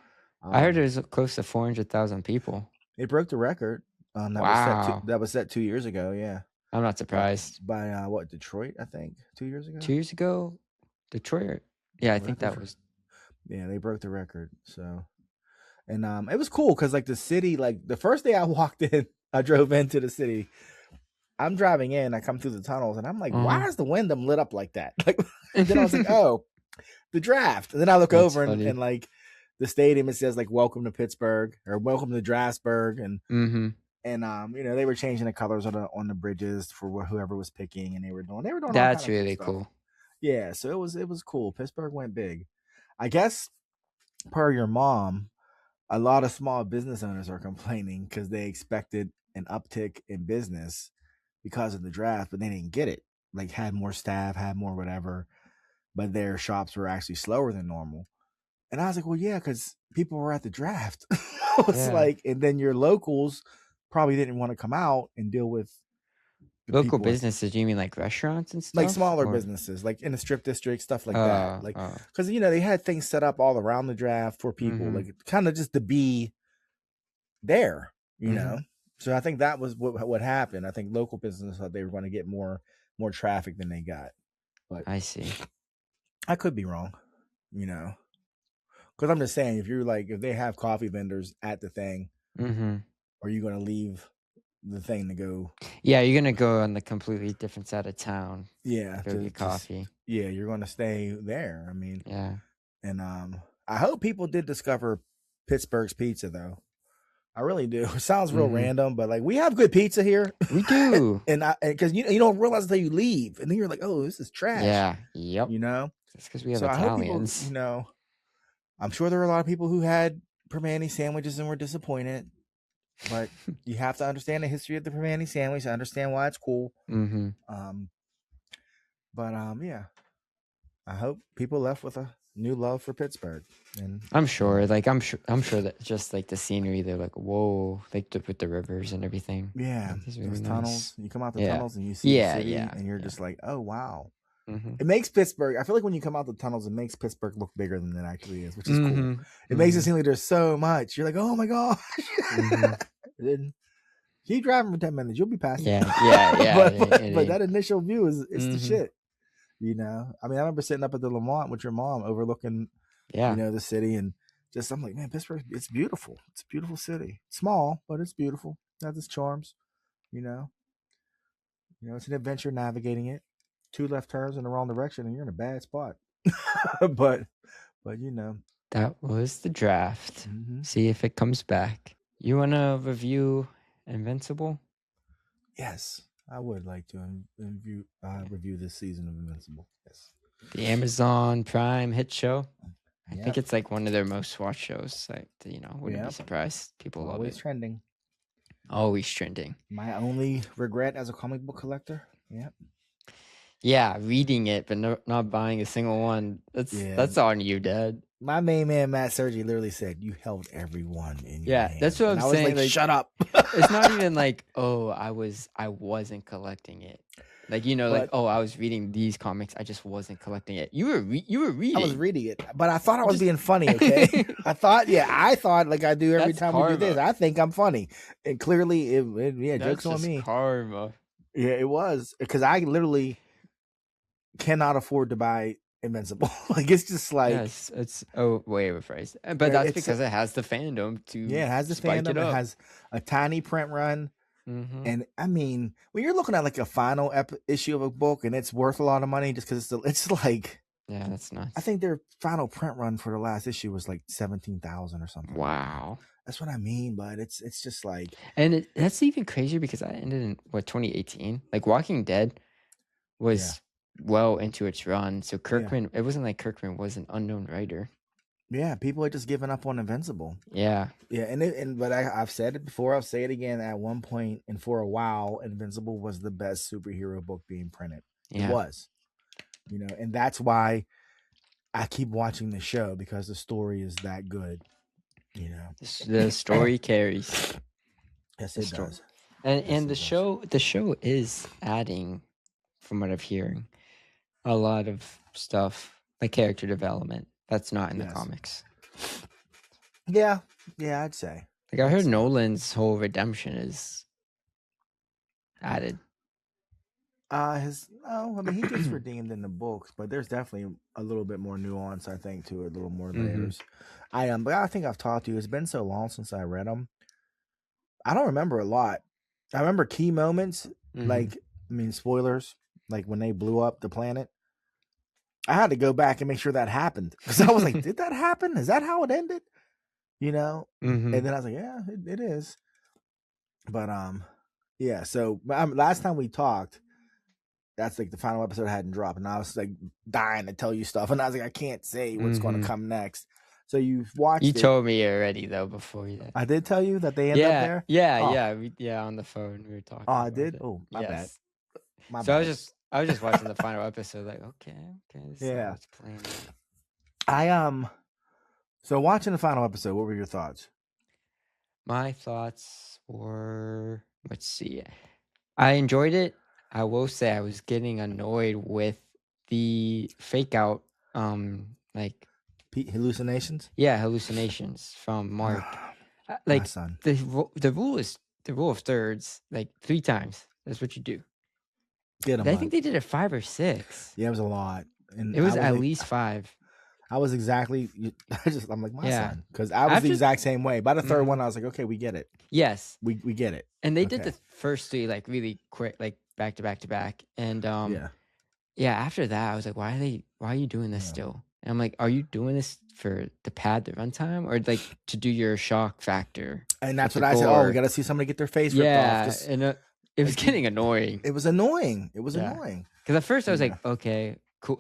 I heard there's close to 400,000 people. It broke the record. Wow. That was set 2 years ago. Yeah, I'm not surprised. by what, Detroit? I think 2 years ago. 2 years ago, Detroit. Yeah, I think that was. Yeah, they broke the record. So, and it was cool because like the city, like the first day I walked in, I drove into the city. I'm driving in, I come through the tunnels, and I'm like, why is the Wyndham lit up like that? Like, then I was like, oh, the draft. And then I look over and like the stadium, it says like "Welcome to Pittsburgh" or "Welcome to Draftsburg," and you know, they were changing the colors on the bridges for whoever was picking, and they were doing that's all really cool. Yeah, so it was cool. Pittsburgh went big. I guess per your mom, a lot of small business owners are complaining because they expected an uptick in business because of the draft, but they didn't get it. Like, had more staff, had more whatever, but their shops were actually slower than normal. And I was like, well, yeah, because people were at the draft. It's like, and then your locals probably didn't want to come out and deal with local businesses. You mean like restaurants and stuff? Like smaller businesses, like in the strip district, stuff like that. Like, because you know, they had things set up all around the draft for people, like kind of just to be there, you know. So I think that was what happened. I think local businesses thought they were going to get more traffic than they got. But I see. I could be wrong, you know. Because I'm just saying, if they have coffee vendors at the thing, are you going to leave the thing to go? Yeah, you're going to go on the completely different side of town. Yeah, go get coffee. You're going to stay there. I mean, yeah. And I hope people did discover Pittsburgh's pizza, though. I really do. It sounds real random, but like, we have good pizza here. We do. and because you don't realize until you leave, and then you're like, oh, this is trash. Yeah. Yep. You know, it's because we have Italians. People, you know, I'm sure there are a lot of people who had Permane sandwiches and were disappointed, but you have to understand the history of the Permane sandwich to understand why it's cool. Yeah, I hope people left with a new love for Pittsburgh. And I'm sure, I'm sure that just like the scenery, they're like, whoa, like with the rivers and everything. Yeah, like, really those nice. Tunnels. You come out the tunnels and you see the city, and you're just like, oh wow. It makes Pittsburgh. I feel like when you come out the tunnels, it makes Pittsburgh look bigger than it actually is, which is cool. It makes it seem like there's so much. You're like, oh my gosh. Then keep driving for 10 minutes, you'll be past it. But that initial view is the shit. You know, I mean, I remember sitting up at the Lamont with your mom, overlooking, you know, the city, and just I'm like, man, Pittsburgh, it's beautiful. It's a beautiful city. Small, but it's beautiful. It has its charms. You know, it's an adventure navigating it. 2 left turns in the wrong direction, and you're in a bad spot. but you know, that was the draft. See if it comes back. You want to review Invincible? Yes. I would like to review this season of Invincible. Yes. The Amazon Prime hit show. I think it's like one of their most watched shows. Like, you know, wouldn't be surprised. People love it. Always trending. Always trending. My only regret as a comic book collector. Yep. Yeah, reading it, but not buying a single one. That's on you, Dad. My main man, Matt Sergi, literally said, you held every one in your hand. That's what I'm saying. I was like, shut up. It's not even like, oh, I wasn't collecting it. Like, you know, I was reading these comics. I just wasn't collecting it. You were reading. I was reading it, but I thought I was being funny, okay? I thought like I do every time we do this. I think I'm funny. And clearly, joke's on me. Karma. Yeah, it was. Because I literally cannot afford to buy Invincible. Like, it's just like it's way overpriced, but that's because it has the fandom to it has the fandom. It has a tiny print run, and I mean, when you're looking at like a final issue of a book and it's worth a lot of money just because it's like that's nuts. I think their final print run for the last issue was like 17,000 or something. Wow, that's what I mean. But it's just like, and that's even crazier because I ended in 2018. Like Walking Dead was well into its run, so Kirkman it wasn't like Kirkman was an unknown writer. People had just given up on Invincible. But I've said it before, I'll say it again. At one point and for a while, Invincible was the best superhero book being printed. It was, you know, and that's why I keep watching the show, because the story is that good, you know. The story carries. Yes, it does. And the show is adding, from what I'm hearing, a lot of stuff like character development that's not in the comics. Yeah, I'd say. Like I heard Nolan's whole redemption is added? I mean, he gets redeemed in the books, but there's definitely a little bit more nuance, I think, to it, a little more layers. But I think I've talked to you. It's been so long since I read them. I don't remember a lot. I remember key moments, like, I mean, spoilers, like when they blew up the planet. I had to go back and make sure that happened because I was like, did that happen? Is that how it ended? You know? And then I was like, yeah, it is. But yeah. So last time we talked, that's like the final episode hadn't dropped, and I was like dying to tell you stuff, and I was like, I can't say what's going to come next. So you've watched. You told me already though before that. I did tell you that they end up there. Yeah, on the phone we were talking. Oh, I did. Oh, my bad. My bad. I was just watching the final episode, like, okay, this is how it's playing. So watching the final episode, what were your thoughts? My thoughts were, let's see, I enjoyed it. I will say I was getting annoyed with the fake out, like hallucinations. Yeah, hallucinations from Mark. Like the rule of thirds, like 3 times. That's what you do. I think they did it 5 or 6. Yeah, it was a lot. And it was at least 5. I was exactly. I'm like my son, because I was the exact same way. By the third one, I was like, okay, we get it. Yes, we get it. And they did the first 3 like really quick, like back to back to back. And after that, I was like, why are you doing this still? And I'm like, are you doing this for the pad the runtime, or like to do your shock factor? And that's what I said. Oh, we got to see somebody get their face ripped off. And it was getting annoying. It was annoying. Because at first I was like, okay, cool.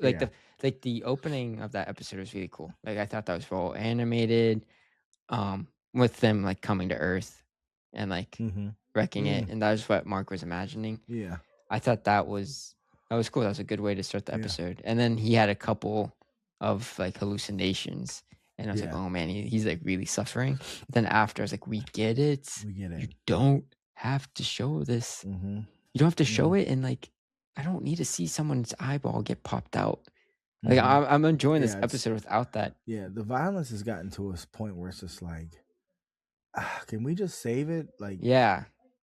Like the opening of that episode was really cool. Like I thought that was well animated, with them like coming to Earth and like wrecking it, and that was what Mark was imagining. Yeah, I thought that was cool. That was a good way to start the episode. And then he had a couple of like hallucinations, and I was like, oh man, he's like really suffering. Then after I was like, we get it. You don't have to show this. You don't have to show it, and like I don't need to see someone's eyeball get popped out. Like I'm enjoying this episode without that. Yeah, the violence has gotten to a point where it's just like, can we just save it? Like,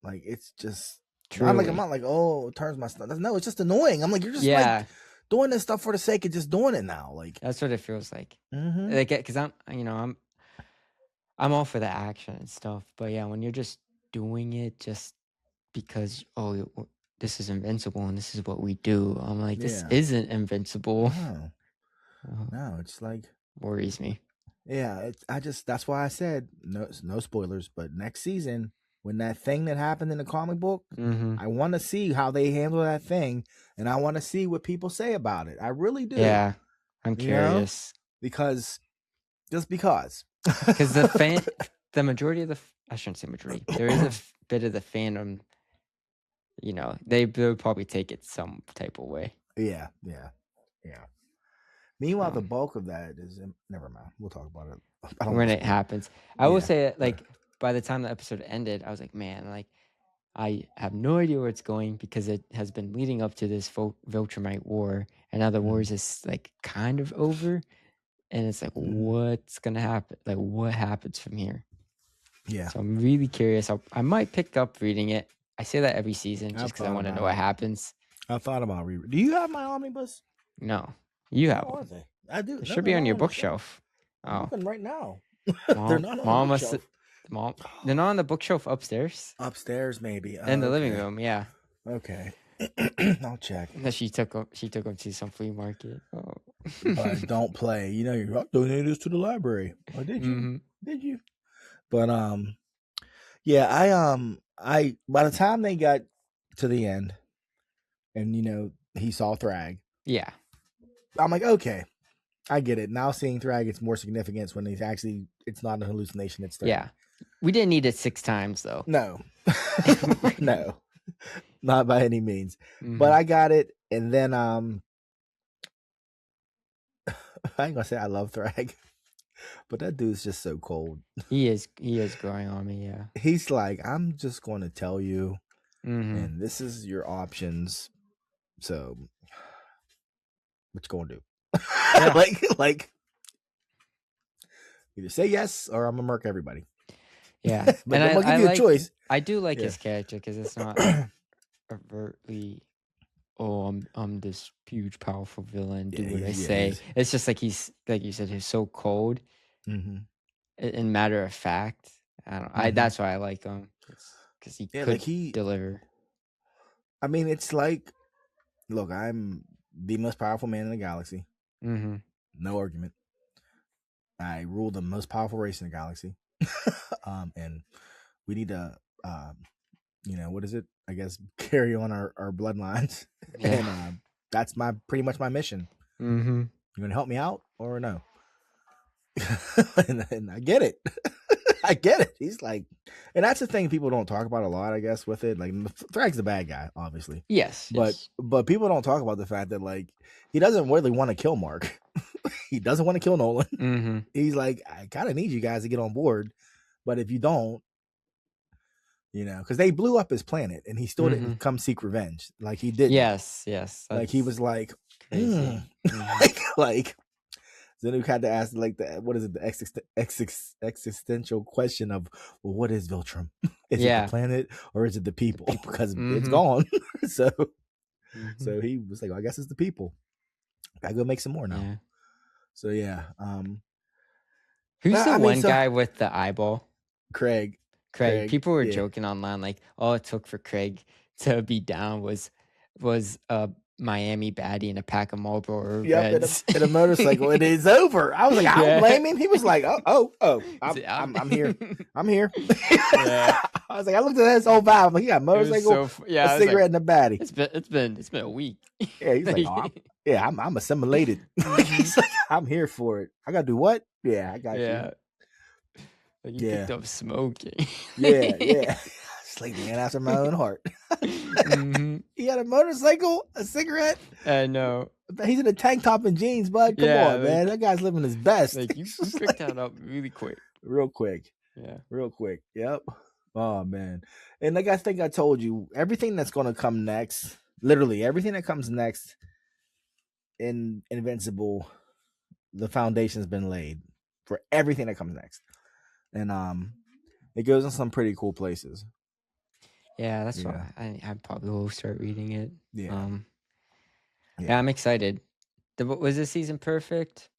like it's just. I'm not like, oh, it turns my stuff. No, it's just annoying. I'm like, you're just like doing this stuff for the sake of just doing it now. Like that's what it feels like. Like, because I'm all for the action and stuff, but yeah, when you're just doing it just because this is Invincible and this is what we do, I'm like, this isn't Invincible. No, it's like worries me. Yeah, that's why I said no spoilers, but next season, when that thing that happened in the comic book, I want to see how they handle that thing, and I want to see what people say about it. I really do. Yeah, I'm curious. Because the majority of I shouldn't say majority. There is a bit of the fandom. They will probably take it some type of way. Yeah. Meanwhile, the bulk of that is never mind. We'll talk about it when it happens. I will say, like, by the time the episode ended, I was like, man, like, I have no idea where it's going, because it has been leading up to this Viltrumite war, and now the wars is like kind of over, and it's like, what's gonna happen? Like, what happens from here? Yeah. So I'm really curious. I might pick up reading it. I say that every season just because I want to know what happens. I thought about reading. Do you have my omnibus? No, you have. Where are they? I do. It should be on your bookshelf. I'm looking right now. They're not on the bookshelf. They're not on the bookshelf upstairs. Upstairs, maybe. In the living room, yeah. Okay. I'll check. She took them to some flea market. Don't play. You're donating this to the library. Oh, did you? Did you? But yeah, I by the time they got to the end, and he saw Thrag. Yeah. I'm like, okay, I get it. Now seeing Thrag, it's more significance when it's not a hallucination. It's Thrag. Yeah. We didn't need it 6 times though. No. No. Not by any means. But I got it. And then I ain't gonna say I love Thrag, but that dude's just so cold. He is growing on me, yeah. He's like, I'm just gonna tell you, and this is your options. So what you gonna do? Yeah. like either say yes or I'm gonna murk everybody. Yeah. But I'm gonna give you a choice. I do like his character, because it's not overtly, oh, I'm this huge powerful villain, do Yeah, what I he's say. It's just like he's, like you said, he's so cold mm-hmm. and matter of fact. I don't. Mm-hmm. That's why I like him. It's because he could deliver. I mean, it's like, look, I'm the most powerful man in the galaxy. Mm-hmm. No argument. I rule the most powerful race in the galaxy. And we need to, what is it? I guess carry on our bloodlines. Yeah. And that's pretty much my mission. Mm-hmm. You gonna help me out or no? and I get it. I get it. He's like, and that's the thing people don't talk about a lot, I guess, with it. Like, Thrag's the bad guy, obviously. Yes. But people don't talk about the fact that, like, he doesn't really want to kill Mark. He doesn't want to kill Nolan. Mm-hmm. He's like, I kind of need you guys to get on board, but if you don't, because they blew up his planet and he still didn't come seek revenge. Like, he didn't. Yes. Like, he was like, crazy. like. Zanuck had to ask, like, the existential question of, well, what is Viltrum? Is it the planet or is it the people? Because it's gone. So he was like, well, I guess it's the people. Gotta go make some more now. Yeah. So yeah. Who's the one guy with the eyeball? Craig. People were joking online, like, all it took for Craig to be down was Miami baddie and a pack of Marlboro Reds. And a motorcycle. It is over. I was like, I don't blame him. He was like, I'm here. I'm here. Yeah. I was like, I looked at his whole vibe. I'm like, he got a motorcycle, a cigarette, and a baddie. It's been a week. Yeah, he's like, I'm assimilated. He's like, I'm here for it. I gotta do what? Yeah, I got you. Like, you picked up smoking. Yeah. It's like, man, after my own heart. He had a motorcycle, a cigarette. I know. He's in a tank top and jeans, bud. Come on, man. That guy's living his best. Like, you picked that up really quick. Real quick. Yeah. Real quick. Yep. Oh, man. And like I think I told you, everything that's going to come next, literally everything that comes next in Invincible, the foundation's been laid for everything that comes next. And it goes in some pretty cool places. Yeah, that's why I probably will start reading it. Yeah. Yeah, I'm excited. Was this season perfect?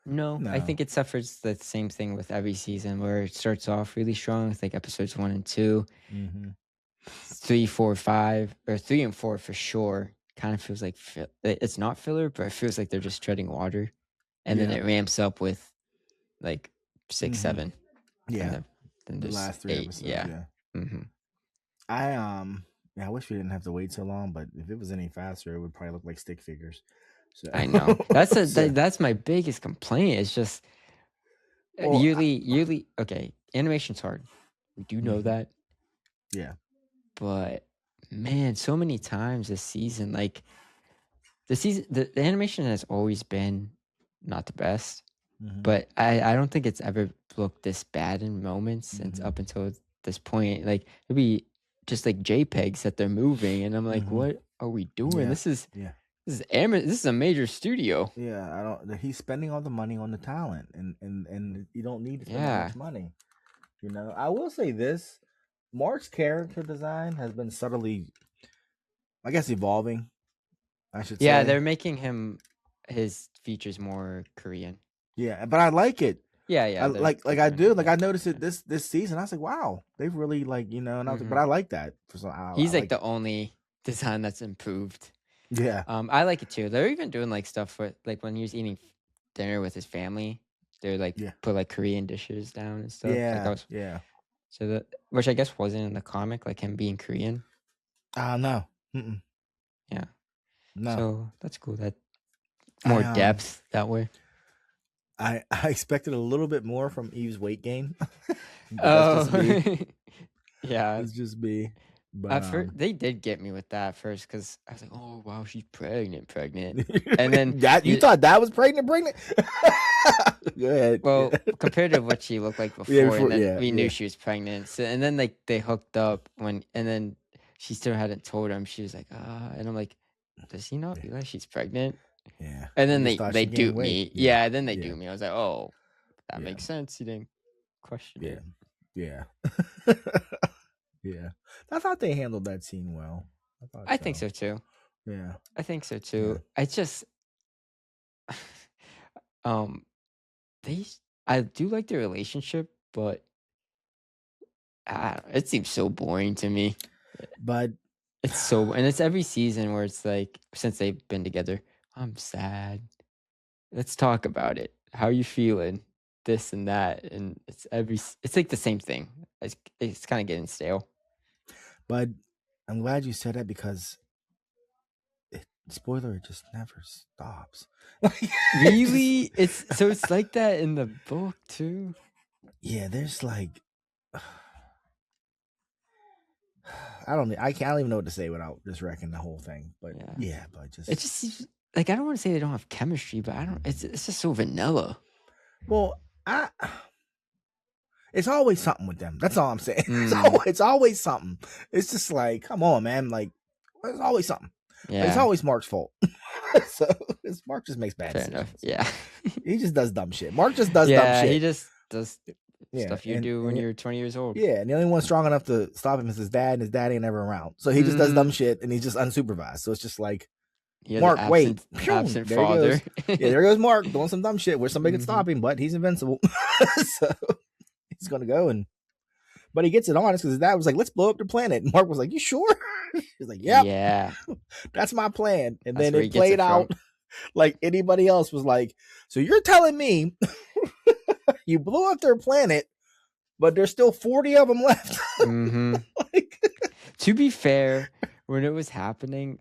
No, I think it suffers the same thing with every season, where it starts off really strong with like episodes 1 and 2, 3, 4, 5, or 3 and 4 for sure. Kind of feels like it's not filler, but it feels like they're just treading water, and then it ramps up with like 6, 7. Yeah, then the last 3 episodes. Yeah. I wish we didn't have to wait so long, but if it was any faster, it would probably look like stick figures. So. I know that's my biggest complaint. It's just yearly. Okay, animation's hard. We do know that. Yeah, but man, so many times this season, like the animation has always been not the best, but I don't think it's ever looked this bad in moments since up until this point. Like, it'd be just like JPEGs that they're moving, and I'm like, what are we doing? This is a major studio. Yeah, he's spending all the money on the talent, and you don't need to spend that much money. I will say this: Mark's character design has been subtly, I guess, evolving. I should say. Yeah, they're making his features more Korean. Yeah, but I like it. Yeah. I do. Like, I noticed it this season. I was like, wow, they've really, like, and I was like, but I like that. He's like the only design that's improved. Yeah. I like it too. They're even doing like stuff with, like, when he was eating dinner with his family, they're like put like Korean dishes down and stuff. Yeah. Like, so which I guess wasn't in the comic, like him being Korean. No. Mm-mm. Yeah. No. So that's cool. That more depth that way. I expected a little bit more from Eve's weight gain. Oh, that's just me. Yeah, it's just me. But at first, they did get me with that first, because I was like, "Oh wow, she's pregnant," and then you thought that was pregnant. Go ahead. Well, compared to what she looked like before, and then we knew she was pregnant. So, and then like they hooked up and then she still hadn't told him. She was like, and I'm like, does he not realize she's pregnant? Yeah. And then they duped me. Yeah. Then they duped me. I was like, oh, that makes sense. You didn't question it. Yeah. Yeah. I thought they handled that scene well. I think so too. Yeah. I think so too. Yeah. I just I do like their relationship, but it seems so boring to me. But It's so, and it's every season where it's like, since they've been together, I'm sad. Let's talk about it. How are you feeling? This and that, and it's like the same thing. It's kind of getting stale. But I'm glad you said that because spoiler, it just never stops. Really? It's like that in the book too. Yeah, there's like I don't even know what to say without just wrecking the whole thing. But yeah, but it just seems like, I don't want to say they don't have chemistry, but it's just so vanilla. Well, it's always something with them. That's all I'm saying. It's always something. It's just like, come on, man. Like, it's always something. Yeah. It's always Mark's fault. So Mark just makes bad decisions. Enough. Yeah. He just does dumb shit. Mark just does dumb shit. He just does stuff you do when you're 20 years old. Yeah, and the only one strong enough to stop him is his dad, and his dad ain't never around. So he just does dumb shit, and he's just unsupervised. So it's just like, Mark, wait. Absent there father. He goes. Yeah, there goes Mark doing some dumb shit where somebody could stop him, but he's invincible. So he's going to go but he gets it honest because his dad was like, let's blow up the planet. And Mark was like, you sure? He's like, yep. Yeah. That's my plan. And then it played out like anybody else was like, so you're telling me you blew up their planet, but there's still 40 of them left. To be fair, when it was happening,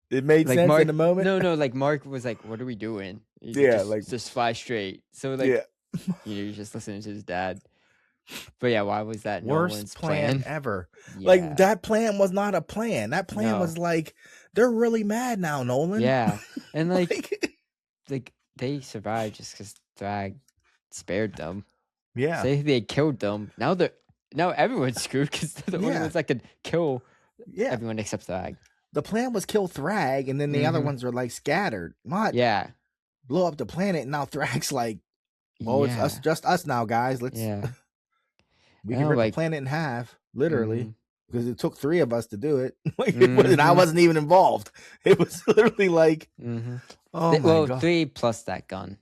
it made sense Mark, in the moment. No, like Mark was like, what are we doing? Just fly straight. So you're just listening to his dad. But yeah, why was that worst plan ever? Yeah. Like that plan was not a plan. That plan was like, they're really mad now, Nolan. Yeah. And like they survived just because Thrag spared them. Yeah. Say they killed them. Now everyone's screwed because they're the only ones that could kill everyone except Thrag. The plan was kill Thrag, and then the other ones are like scattered. Not blow up the planet, and now Thrag's like, well, it's just us now, guys. Let's we can rip the planet in half, literally, because it took 3 of us to do it. And I wasn't even involved. It was literally like, oh my God. 3 plus that gun.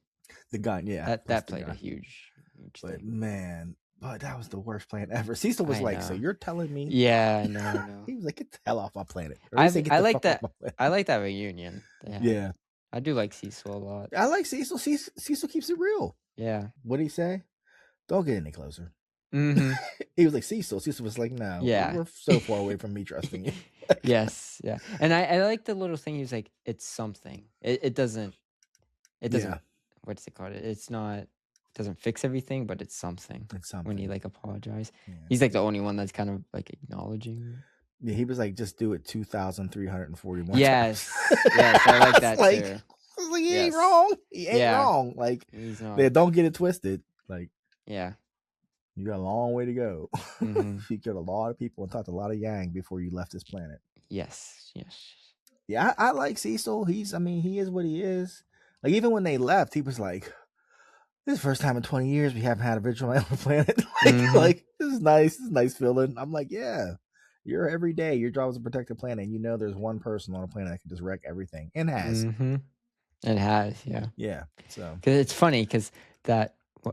The gun, yeah. That played a huge thing. Man, but that was the worst plan ever. Cecil was like, so you're telling me? Yeah, no. He was like, get the hell off my planet. I like that. I like that reunion. Yeah. I do like Cecil a lot. I like Cecil. Cecil keeps it real. Yeah. What did he say? Don't get any closer. He was like, Cecil. Cecil was like, no. Yeah. We're so far away from me trusting you. Yes. Yeah. And I like the little thing. He was like, it's something. It doesn't. What's it called? It's not. Doesn't fix everything, but it's something. It's something. When he like apologized. Yeah. He's like the only one that's kind of like acknowledging. Yeah, he was like, just do it 2,341 yes. Yes, I like that like, too. Like, he ain't wrong. He ain't wrong. Like, he's not. Don't get it twisted. Like, yeah. You got a long way to go. You killed a lot of people and talked a lot of Yang before you left this planet. Yes. Yeah, I like Cecil. He is what he is. Like, even when they left, he was like, this is the first time in 20 years we haven't had a vigilante on the planet. Like, this is nice. This is a nice feeling. I'm like, yeah. You're every day. Your job is to protect the planet. And you know there's one person on a planet that can just wreck everything. And has. It has, yeah. Yeah. So. Because it's funny because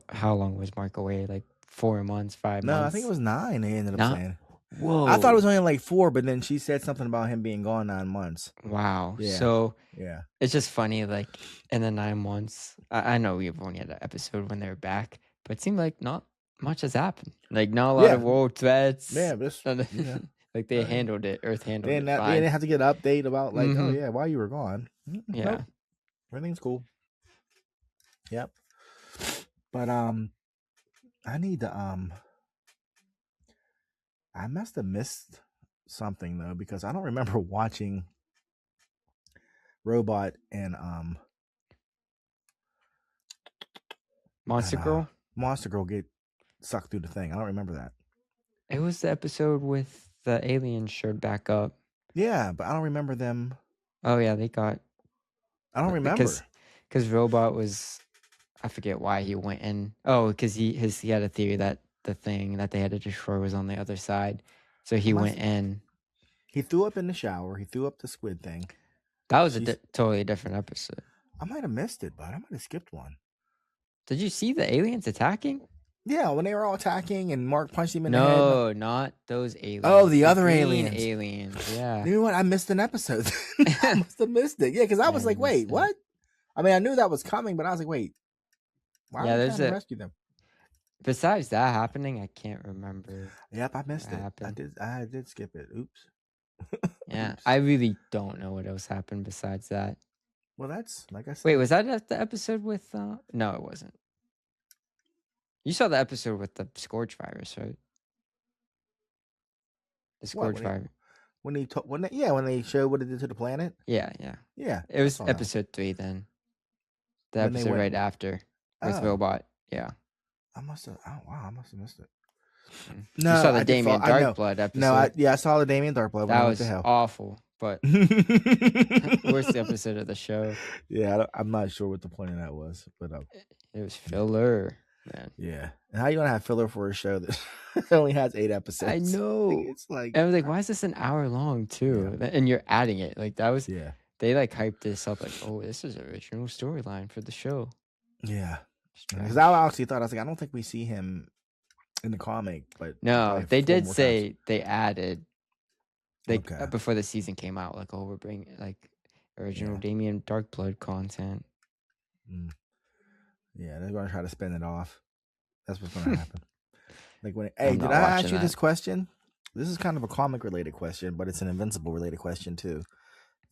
how long was Mark away? Like 4 months, 5 months? No, I think it was 9 they ended up saying. Whoa. I thought it was only like 4, but then she said something about him being gone 9 months. Wow. Yeah. So yeah, it's just funny, like in the 9 months. I know we've only had an episode when they're back, but it seemed like not much has happened. Like not a lot of world threats. Yeah, like they handled it. Earth handled it. They didn't have to get an update about like, oh yeah, why you were gone. Yeah, nope. Everything's cool. Yep. But I need to I must have missed something though, because I don't remember watching Robot and Monster Girl get sucked through the thing. I don't remember that. It was the episode with the aliens showed back up. Yeah, but I don't remember them. Oh yeah, they got. I don't remember because Robot was. I forget why he went in. Oh, because he had a theory that the thing that they had to destroy was on the other side, so he went in. He threw up in the shower. He threw up the squid thing. That was a totally different episode. I might have missed it, but I might have skipped one. Did you see the aliens attacking? Yeah, when they were all attacking and Mark punched him in the head. No, not those aliens. Oh, the other aliens. Yeah. You know what? I missed an episode. I must have missed it. Yeah, because I was like, wait, what? I mean, I knew that was coming, but I was like, wait, why are we trying to rescue them? Besides that happening, I can't remember. Yep, I missed it. I did skip it. Oops. Yeah, Oops. I really don't know what else happened besides that. Well, that's like I said. Wait, was that the episode with? No, it wasn't. You saw the episode with the Scourge virus, right? The Scourge virus. When they showed what it did to the planet. Yeah. It was episode 3 then. The episode right after with Vilbot. Yeah. I must have. Oh wow, I must have missed it. No, you saw the Damien Darkblood episode. No, I saw the Damien Darkblood. That was awful, but worst episode of the show. Yeah, I'm not sure what the point of that was, but it was filler, man. Yeah, and how you gonna have filler for a show that only has 8 episodes? I know. It's like I was like, why is this an hour long too? Yeah. And you're adding it like that was. Yeah. They like hyped this up like, oh, this is an original storyline for the show. Yeah. Because I actually thought, I was like, I don't think we see him in the comic, but no, they did say they added before the season came out, like, oh, we're bringing like original Damien Darkblood content. Yeah, they're gonna try to spin it off. That's what's gonna happen. Like did I ask you this question? This is kind of a comic related question, but it's an Invincible related question too,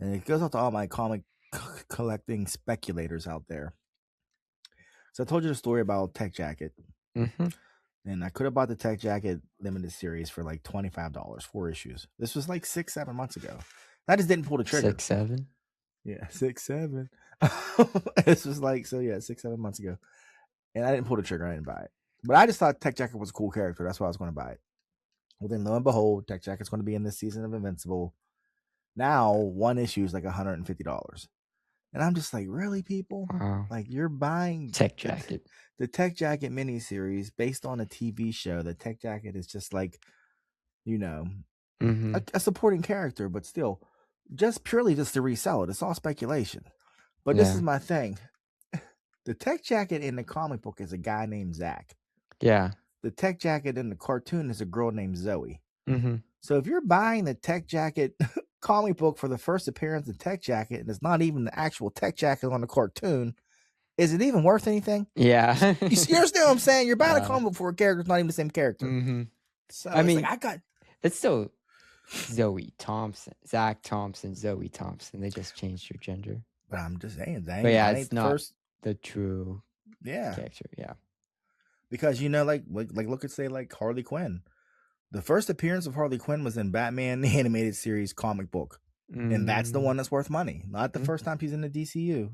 and it goes out to all my comic collecting speculators out there. So I told you the story about Tech Jacket. Mm-hmm. And I could have bought the Tech Jacket limited series for like $25, 4 issues. This was like 6-7 months ago. I just didn't pull the trigger. 6-7? Yeah, 6-7. This was like, 6-7 months ago. And I didn't pull the trigger. I didn't buy it. But I just thought Tech Jacket was a cool character. That's why I was going to buy it. Well, then lo and behold, Tech Jacket's going to be in this season of Invincible. Now, 1 issue is like $150. And I'm just like, really, people? Wow. Like, you're buying Tech Jacket. The Tech Jacket miniseries based on a TV show. The Tech Jacket is just like, a supporting character, but still, just purely just to resell it. It's all speculation. But this is my thing. The Tech Jacket in the comic book is a guy named Zach. Yeah. The Tech Jacket in the cartoon is a girl named Zoe. Mm-hmm. So if you're buying the Tech Jacket comic book for the first appearance of Tech Jacket, and it's not even the actual Tech Jacket on the cartoon, is it even worth anything? Yeah. You understand what I'm saying? You're buying a comic book for a character that's not even the same character. Mm-hmm. So I mean, it's still Zoe Thompson, Zach Thompson, Zoe Thompson. They just changed your gender. But I'm just saying, it's not the true character. Yeah. Because like look at say like Harley Quinn. The first appearance of Harley Quinn was in Batman the Animated Series comic book. And that's the one that's worth money. Not the first time she's in the DCU.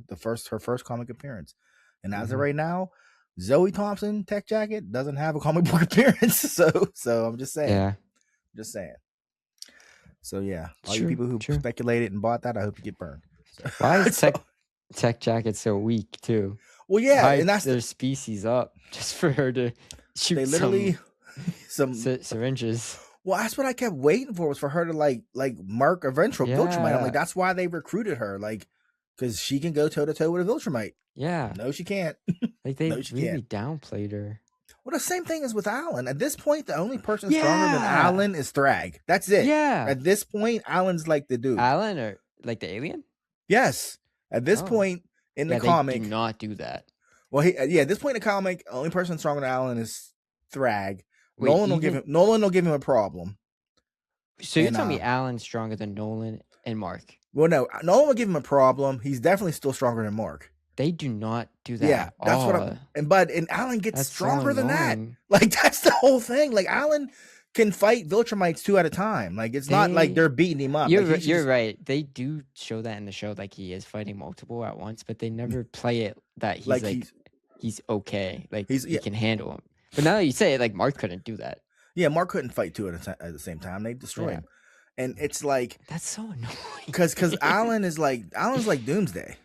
Her first comic appearance. And as of right now, Zoe Thompson, Tech Jacket, doesn't have a comic book appearance. So I'm just saying. Yeah. Just saying. So yeah. All you people who speculated and bought that, I hope you get burned. So, why is Tech Jacket so weak too? Well, yeah, and that's their species up just for her to shoot. They literally some syringes. Well, that's what I kept waiting for, was for her to like mark a Viltrumite. I'm like, that's why they recruited her, like, because she can go toe to toe with a Viltrumite. Yeah. No, she can't. Like they really downplayed her. Well, the same thing is with Alan. At this point, the only person stronger than Alan is Thrag. That's it. Yeah. At this point, Alan's like the dude. Alan or like the alien? Yes. At this point in the comic, they do not do that. Well, at this point in the comic, the only person stronger than Alan is Thrag. Nolan will give him a problem. So you're telling me Alan's stronger than Nolan and Mark? Well, no, Nolan will give him a problem. He's definitely still stronger than Mark. They do not do that. Yeah, that's what and Alan gets stronger than that. Like, that's the whole thing. Like, Alan can fight Viltrumites 2 at a time. Like, it's not like they're beating him up. You're right. They do show that in the show, like he is fighting multiple at once, but they never play it that he's okay. Like he can handle him. But now that you say it, like Mark couldn't do that. Yeah, Mark couldn't fight 2 at the same time. They destroy him, and it's like that's so annoying. Because Alan's like Doomsday.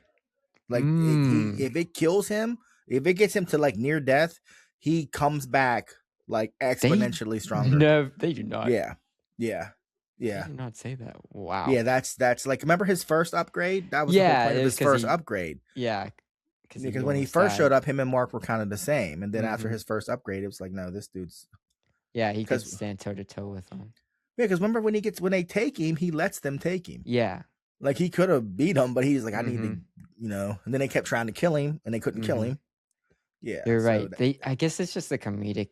Like if it kills him, if it gets him to like near death, he comes back like exponentially stronger. No, they do not. Yeah. Yeah. He did not say that. Wow. Yeah, that's like, remember his first upgrade? That was the whole point of his first upgrade. Yeah. Because when he first showed up, him and Mark were kind of the same. And then after his first upgrade, it was like, no, this dude's... Yeah, he could stand toe-to-toe with them. Yeah, because remember when they take him, he lets them take him. Yeah. Like, he could have beat him, but he's like, I need to, you know... And then they kept trying to kill him, and they couldn't kill him. Yeah. You're right. I guess it's just the comedic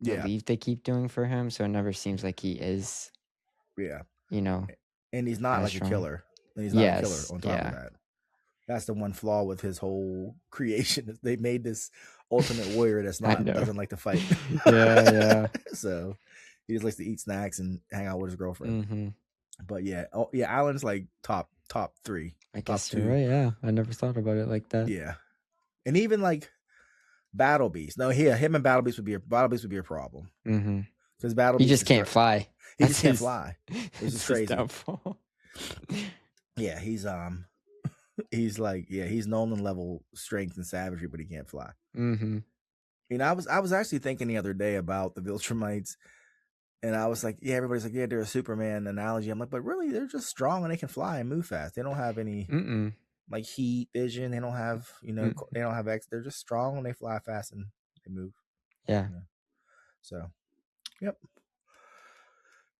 relief they keep doing for him, so it never seems like he is... Yeah. You know... And he's not like a killer. And he's not a killer on top of that. That's the one flaw with his whole creation. They made this ultimate warrior that's not doesn't like to fight. Yeah. So he just likes to eat snacks and hang out with his girlfriend. But yeah, Alan's like top 3. I guess you're right. Yeah, I never thought about it like that. Yeah, and even like Battle Beast. No, him and Battle Beast would be a problem. Because Battle Beast, he just can't fly. He just can't fly. It's just crazy. Yeah, he's like, he's Nolan level strength and savagery, but he can't fly. You know, I was actually thinking the other day about the Viltrumites, and I was like, yeah, everybody's like, yeah, they're a Superman analogy. I'm like, but really, they're just strong and they can fly and move fast. They don't have any like heat vision. They don't have, you know, they don't have X. They're just strong and they fly fast and they move. Yeah. You know? So, yep.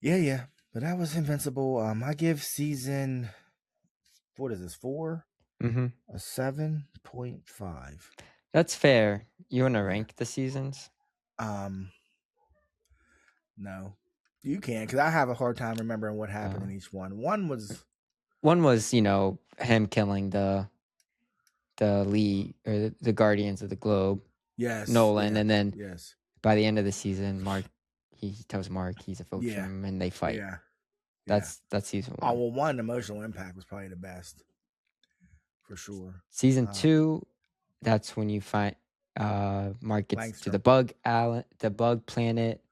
Yeah. But that was Invincible. I give season, what is this, 4? A 7.5. That's fair. You want to rank the seasons? No, you can, because I have a hard time remembering what happened in each one. One was, you know, him killing the lead or the Guardians of the Globe. Yes, Nolan, and then by the end of the season, Mark he tells Mark he's a Viltrum, and they fight. Yeah, that's season 1. Oh well, 1 emotional impact was probably the best for sure. Season 2, that's when you find Mark gets to the bug planet.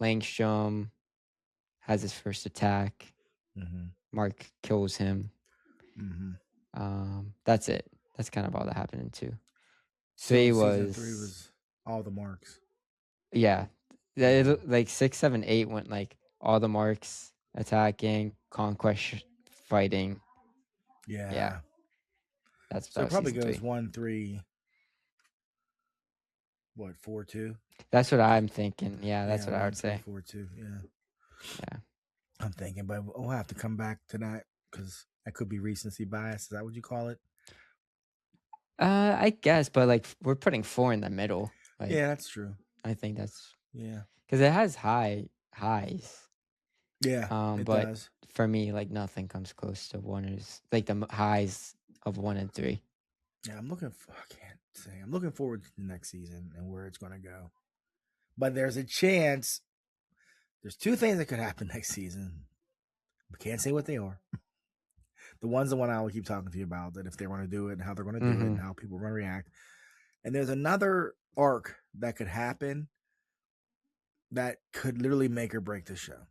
Langstrom has his first attack. Mark kills him. That's it. That's kind of all that happened in 2. Season 3 was all the marks. Yeah. Like 6, 7, 8 went like all the marks, attacking, conquest, fighting. Yeah. So it probably goes 1, 3. What, 4, 2? That's what I'm thinking. Yeah, that's what I would say. 4, 2. Yeah. I'm thinking, but we'll have to come back to that because that could be recency bias. Is that what you call it? I guess, but like we're putting 4 in the middle. Like, yeah, that's true. I think that's because it has highs. Yeah, it does. For me, like nothing comes close to 1 is like the highs of 1 and 3. Yeah, I'm looking forward to the next season and where it's going to go. But there's a chance. There's 2 things that could happen next season. We can't say what they are. The one I will keep talking to you about, that if they want to do it and how they're going to do it and how people are going to react. And there's another arc that could happen that could literally make or break the show.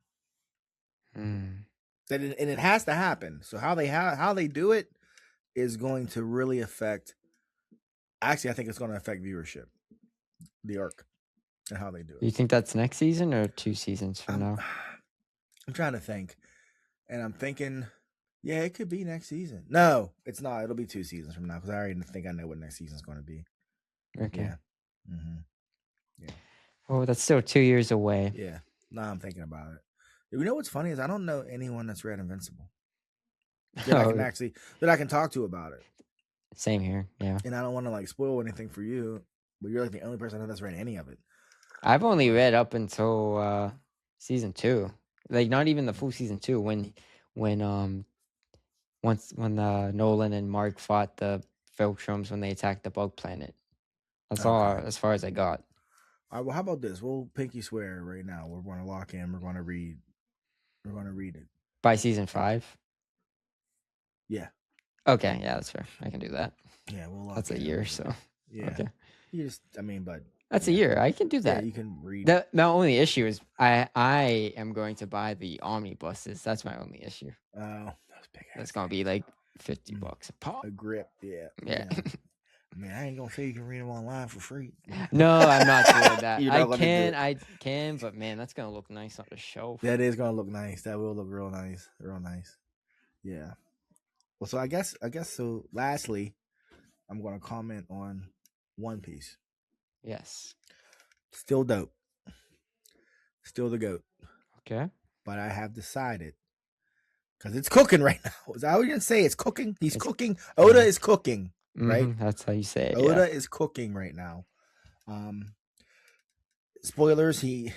And it has to happen. So how they do it is going to really affect. Actually, I think it's going to affect viewership. The arc and how they do it. You think that's next season or 2 seasons from now? I'm trying to think, and I'm thinking, yeah, it could be next season. No, it's not. It'll be 2 seasons from now because I already think I know what next season's going to be. Okay. Yeah. Yeah. Oh, that's still 2 years away. Yeah. No, I'm thinking about it. You know what's funny is I don't know anyone that's read Invincible that I can talk to about it. Same here. Yeah. And I don't want to like spoil anything for you, but you're like the only person I know that's read any of it. I've only read up until season 2, like not even the full season 2. When Nolan and Mark fought the Viltrums when they attacked the bug planet. That's all as far as I got. All right, well, how about this? We'll pinky swear right now. We're going to lock in. We're going to read it by season 5. Yeah. Okay. Yeah, that's fair. I can do that. Yeah, we'll lock that's a year. So yeah. Okay. But that's a year. I can do that. Yeah, you can read. The only issue is I am going to buy the omnibuses. That's my only issue. Oh, that's big. That's gonna be like $50 a pop. A grip. Yeah. Yeah. I mean, I ain't gonna say you can read them online for free. No, I'm not doing that. You're not gonna do it. I can, but man, that's gonna look nice on the shelf. That is gonna look nice. That will look real nice. Real nice. Yeah. Well, so I guess so. Lastly, I'm gonna comment on One Piece. Yes. Still dope. Still the GOAT. Okay. But I have decided, because it's cooking right now. Is that what you're gonna say? It's cooking. He's cooking. Oda is cooking. Right. That's how you say it. Oda is cooking right now. Spoilers. He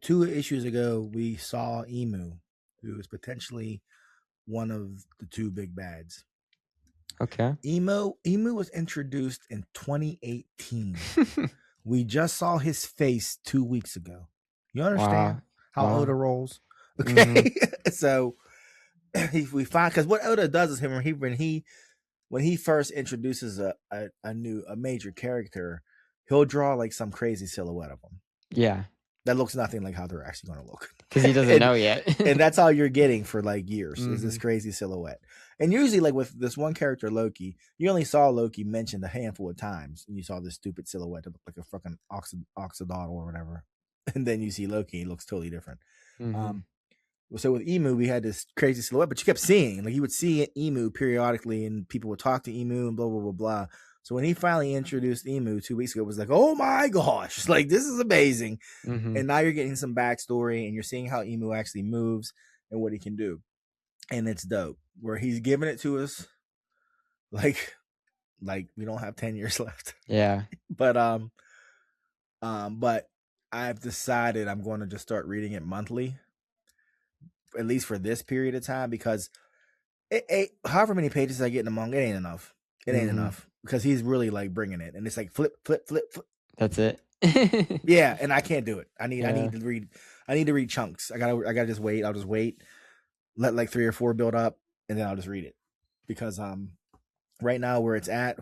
2 issues ago we saw Emu, who is potentially one of the 2 big bads. Okay. Emu was introduced in 2018. We just saw his face 2 weeks ago. You understand how Oda rolls? Okay. So we find, because what Oda does is when he first introduces a major character, he'll draw like some crazy silhouette of them. Yeah. That looks nothing like how they're actually going to look. Because he doesn't know yet. And that's all you're getting for like years is this crazy silhouette. And usually, like with this one character, Loki, you only saw Loki mentioned a handful of times. And you saw this stupid silhouette that looked like a fucking oxidodal or whatever. And then you see Loki, he looks totally different. So with Emu, we had this crazy silhouette, but you kept seeing, like you would see Emu periodically and people would talk to Emu and blah, blah, blah, blah. So when he finally introduced Emu 2 weeks ago, it was like, oh my gosh, like this is amazing. And now you're getting some backstory and you're seeing how Emu actually moves and what he can do. And it's dope. Where he's giving it to us like we don't have 10 years left. Yeah. But I've decided I'm going to just start reading it monthly, at least for this period of time, because however many pages I get in the manga, it ain't enough. It ain't enough, because he's really like bringing it, and it's like flip. That's it. Yeah, and I can't do it. I need to read chunks. I gotta just wait. I'll just wait, let like 3 or 4 build up, and then I'll just read it, because right now where it's at,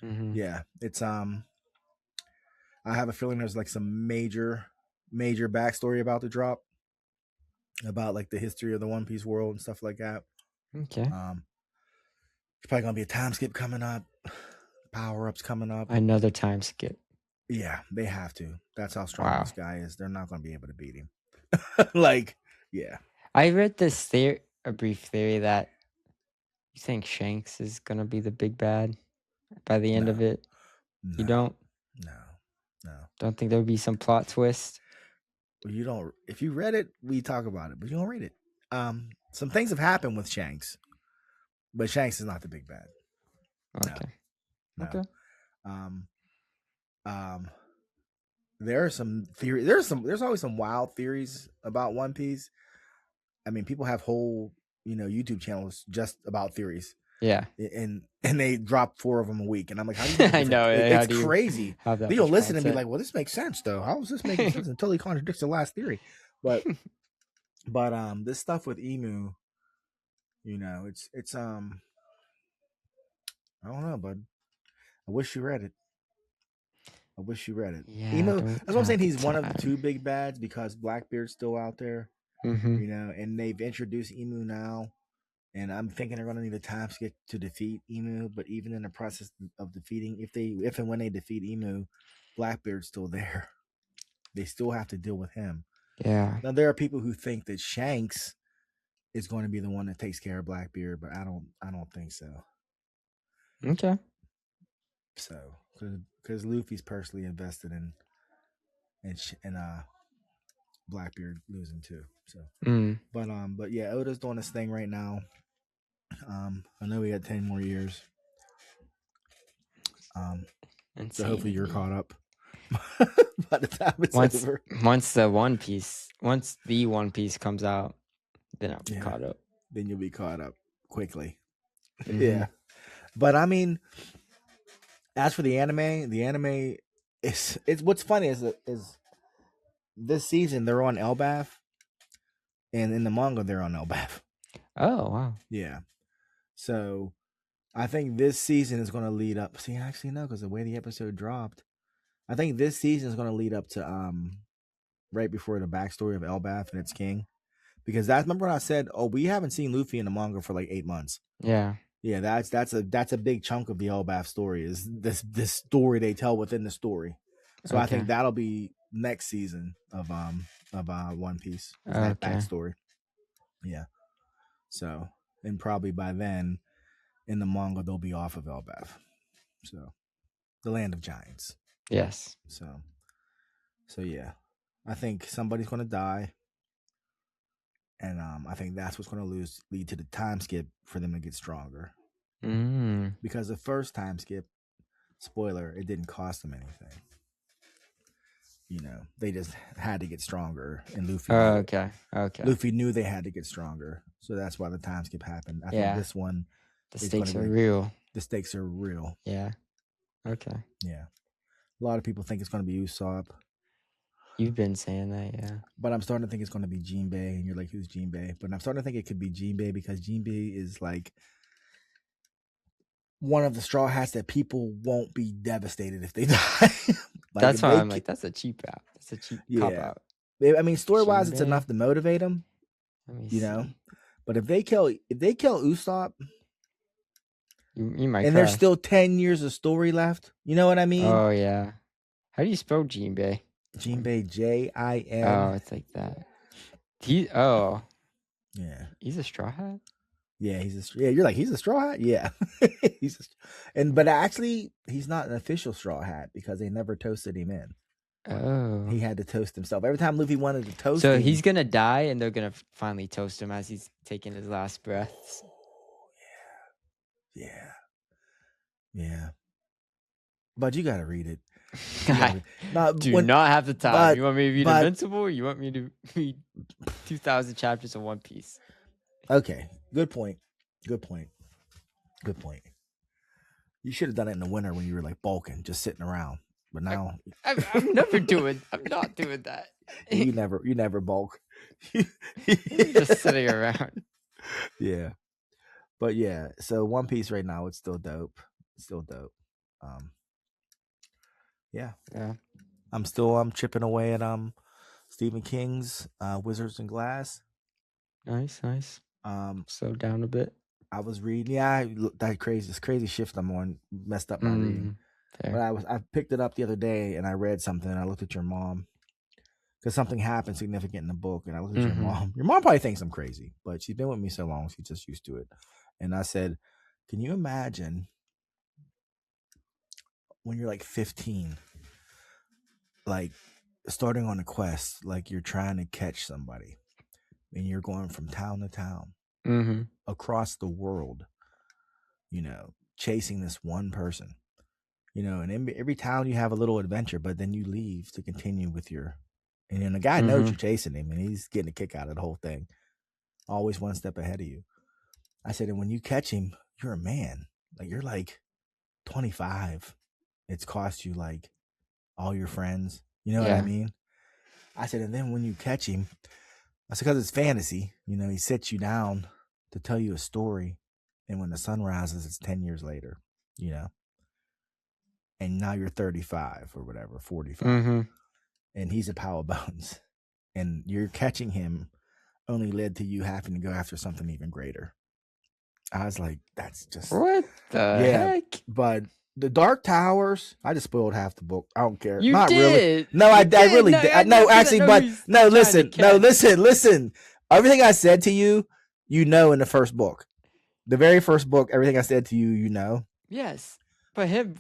yeah, it's I have a feeling there's like some major backstory about to drop, about like the history of the One Piece world and stuff like that. Okay. There's probably gonna be a time skip coming up, power-ups coming up. Another time skip. Yeah, they have to. That's how strong this guy is. They're not gonna be able to beat him. Like, yeah. I read this a brief theory that you think Shanks is gonna be the big bad by the end of it. No, you don't? No. Don't think there would be some plot twist? You don't. If you read it, we talk about it, but you don't read it. Some things have happened with Shanks, but Shanks is not the big bad. Okay. No. Okay. There are some theories. There's always some wild theories about One Piece. I mean, people have whole, YouTube channels just about theories. Yeah. And they drop 4 of them a week. And I'm like, how do you I know. It's crazy. You'll listen and be like, well, this makes sense though. How is this making sense? It totally contradicts the last theory. But this stuff with Emu, it's I don't know, bud. I wish you read it. Yeah, Emu, that's what I'm saying. He's one of the 2 big bads, because Blackbeard's still out there. And they've introduced Emu now. And I'm thinking they're going to need a time skip to defeat Emu. But even in the process of defeating, if and when they defeat Emu, Blackbeard's still there. They still have to deal with him. Yeah. Now, there are people who think that Shanks is going to be the one that takes care of Blackbeard, but I don't think so. Okay. So, because Luffy's personally invested in Blackbeard losing too. So, but yeah, Oda's doing this thing right now. I know we got 10 more years. So hopefully you're caught up by the time it's over. Once the One Piece comes out, then I'll be caught up. Then you'll be caught up quickly. Yeah. But I mean, as for the anime is what's funny is this season they're on Elbaf, and in the manga they're on Elbaf. Oh wow. Yeah. So I think this season is going to lead up. See, actually no, because the way the episode dropped, I think this season is going to lead up to right before the backstory of Elbaf and its king, because remember when I said, we haven't seen Luffy in the manga for like 8 months. Yeah. Yeah, that's a big chunk of the Elbaf story is this story they tell within the story. So I think that'll be next season of One Piece. Is that backstory. Yeah. So, and probably by then in the manga they'll be off of Elbaf. So, the land of giants. Yes. So yeah. I think somebody's going to die. And I think that's what's going to lead to the time skip for them to get stronger. Because the first time skip, spoiler, it didn't cost them anything. You know, they just had to get stronger, and Luffy. Okay. Luffy knew they had to get stronger, so that's why the time skip happened. I think this one, the stakes are real. The stakes are real. Yeah. Okay. Yeah. A lot of people think it's going to be Usopp. You've been saying that, yeah. But I'm starting to think it's going to be Jinbei, and you're like, who's Jinbei? But I'm starting to think it could be Jinbei because Jinbei is like one of the Straw Hats that people won't be devastated if they die. That's why I'm like, that's a cheap out. That's a cheap cop out. I mean, story wise, it's enough to motivate them. You know, but if they kill Usopp, you might. And there's still 10 years of story left. You know what I mean? Oh yeah. How do you spell Jinbei? Jinbei, Jin. Oh, it's like that. Yeah. He's a Straw Hat. Yeah, you're like, he's a Straw Hat? Yeah. But actually he's not an official Straw Hat because they never toasted him in. Oh. He had to toast himself. Every time Luffy wanted to toast him. So he's gonna die and they're gonna finally toast him as he's taking his last breaths. Yeah. But you gotta read it. I do not have the time. You want me to read Invincible or you want me to read 2,000 chapters of One Piece? Okay. Good point. You should have done it in the winter when you were like bulking, just sitting around. But now I'm not doing that. You never bulk. Just sitting around. Yeah. But yeah, so One Piece right now, it's still dope. Yeah. I'm chipping away at Stephen King's Wizards and Glass. Nice. Slow down a bit. I was reading, this crazy shift I'm on messed up my reading. Fair. But I picked it up the other day and I read something and I looked at your mom because something happened significant in the book and I looked at your mom. Your mom probably thinks I'm crazy, but she's been with me so long, she's just used to it. And I said, can you imagine when you're like 15, like starting on a quest, like you're trying to catch somebody and you're going from town to town across the world, you know, chasing this one person, you know, and in every town you have a little adventure, but then you leave to continue with and then the guy knows you're chasing him and he's getting a kick out of the whole thing. Always one step ahead of you. I said, and when you catch him, you're a man. Like you're like 25. It's cost you like all your friends. You know what I mean? I said, and then when you catch him, I said, because it's fantasy, you know, he sits you down to tell you a story. And when the sun rises, it's 10 years later, you know? And now you're 35 or whatever, 45. And he's a power bones. And you're catching him only led to you having to go after something even greater. I was like, that's just... What the heck? But the Dark Towers, I just spoiled half the book. I don't care. You Not did. really. No, I really did. No, actually, but no, listen. Everything I said to you, you know in the first book. The very first book, everything I said to you, you know. Yes. But him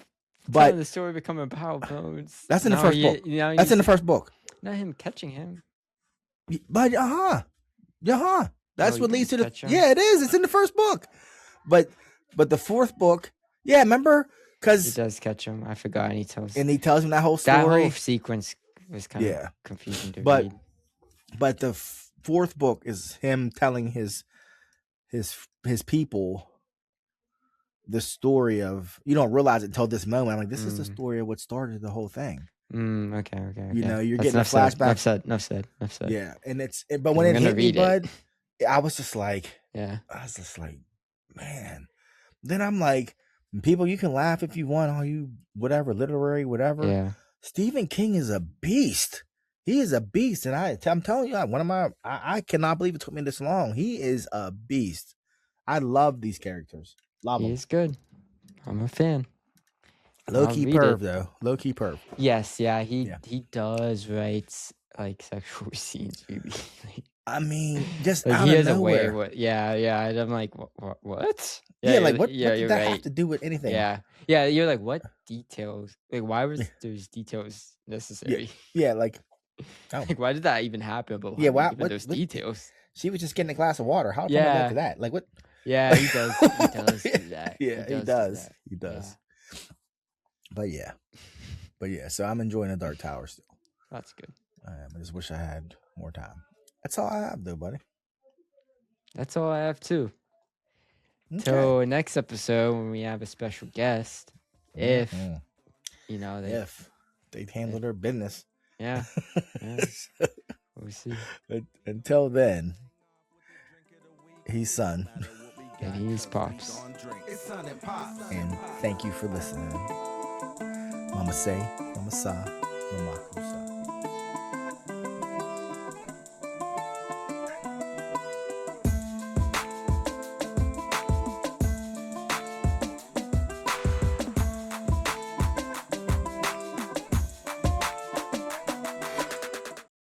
telling the story becoming power bones. That's in the first book. That's in the first book. Not him catching him. But that's what leads to the... Yeah, it is. It's in the first book. But the fourth book, remember? Because he does catch him. I forgot. And he tells him that whole story. That whole sequence was kind of confusing to read. But the fourth book is him telling his people the story of... You don't realize it until this moment. I'm like, this is the story of what started the whole thing. Okay. You know, you're getting a flashback. Enough said. Yeah, but when it hit me, bud, I was just like, man. Then I'm like, people, you can laugh if you want, all you whatever, literary, whatever. Yeah. Stephen King is a beast. He is a beast, and I'm telling you, I cannot believe it took me this long. He is a beast. I love these characters. Love He him. is good. I'm a fan. Low key perv though. Low key perv. Yes, yeah, he does write like sexual scenes, really. Like, I mean, just like out he of has nowhere. a way. Yeah. And I'm like, what? Yeah, like what Yeah, did that have to do with anything? Yeah. You're like, what details? Like, why was those details necessary? Yeah, like, like, why did that even happen? But yeah, why? Even those details? She was just getting a glass of water. How come it led to that? Like what? Yeah, he does. He does do that. Yeah, he does. He does. Yeah. But yeah. So I'm enjoying the Dark Tower still. That's good. I just wish I had more time. That's all I have, though, buddy. That's all I have too. Okay. So next episode, when we have a special guest, if they handle their business, yeah. We'll see. Until then, he's Son. And he's Pops. And thank you for listening. Mama say, Mama sa, Mama kusa.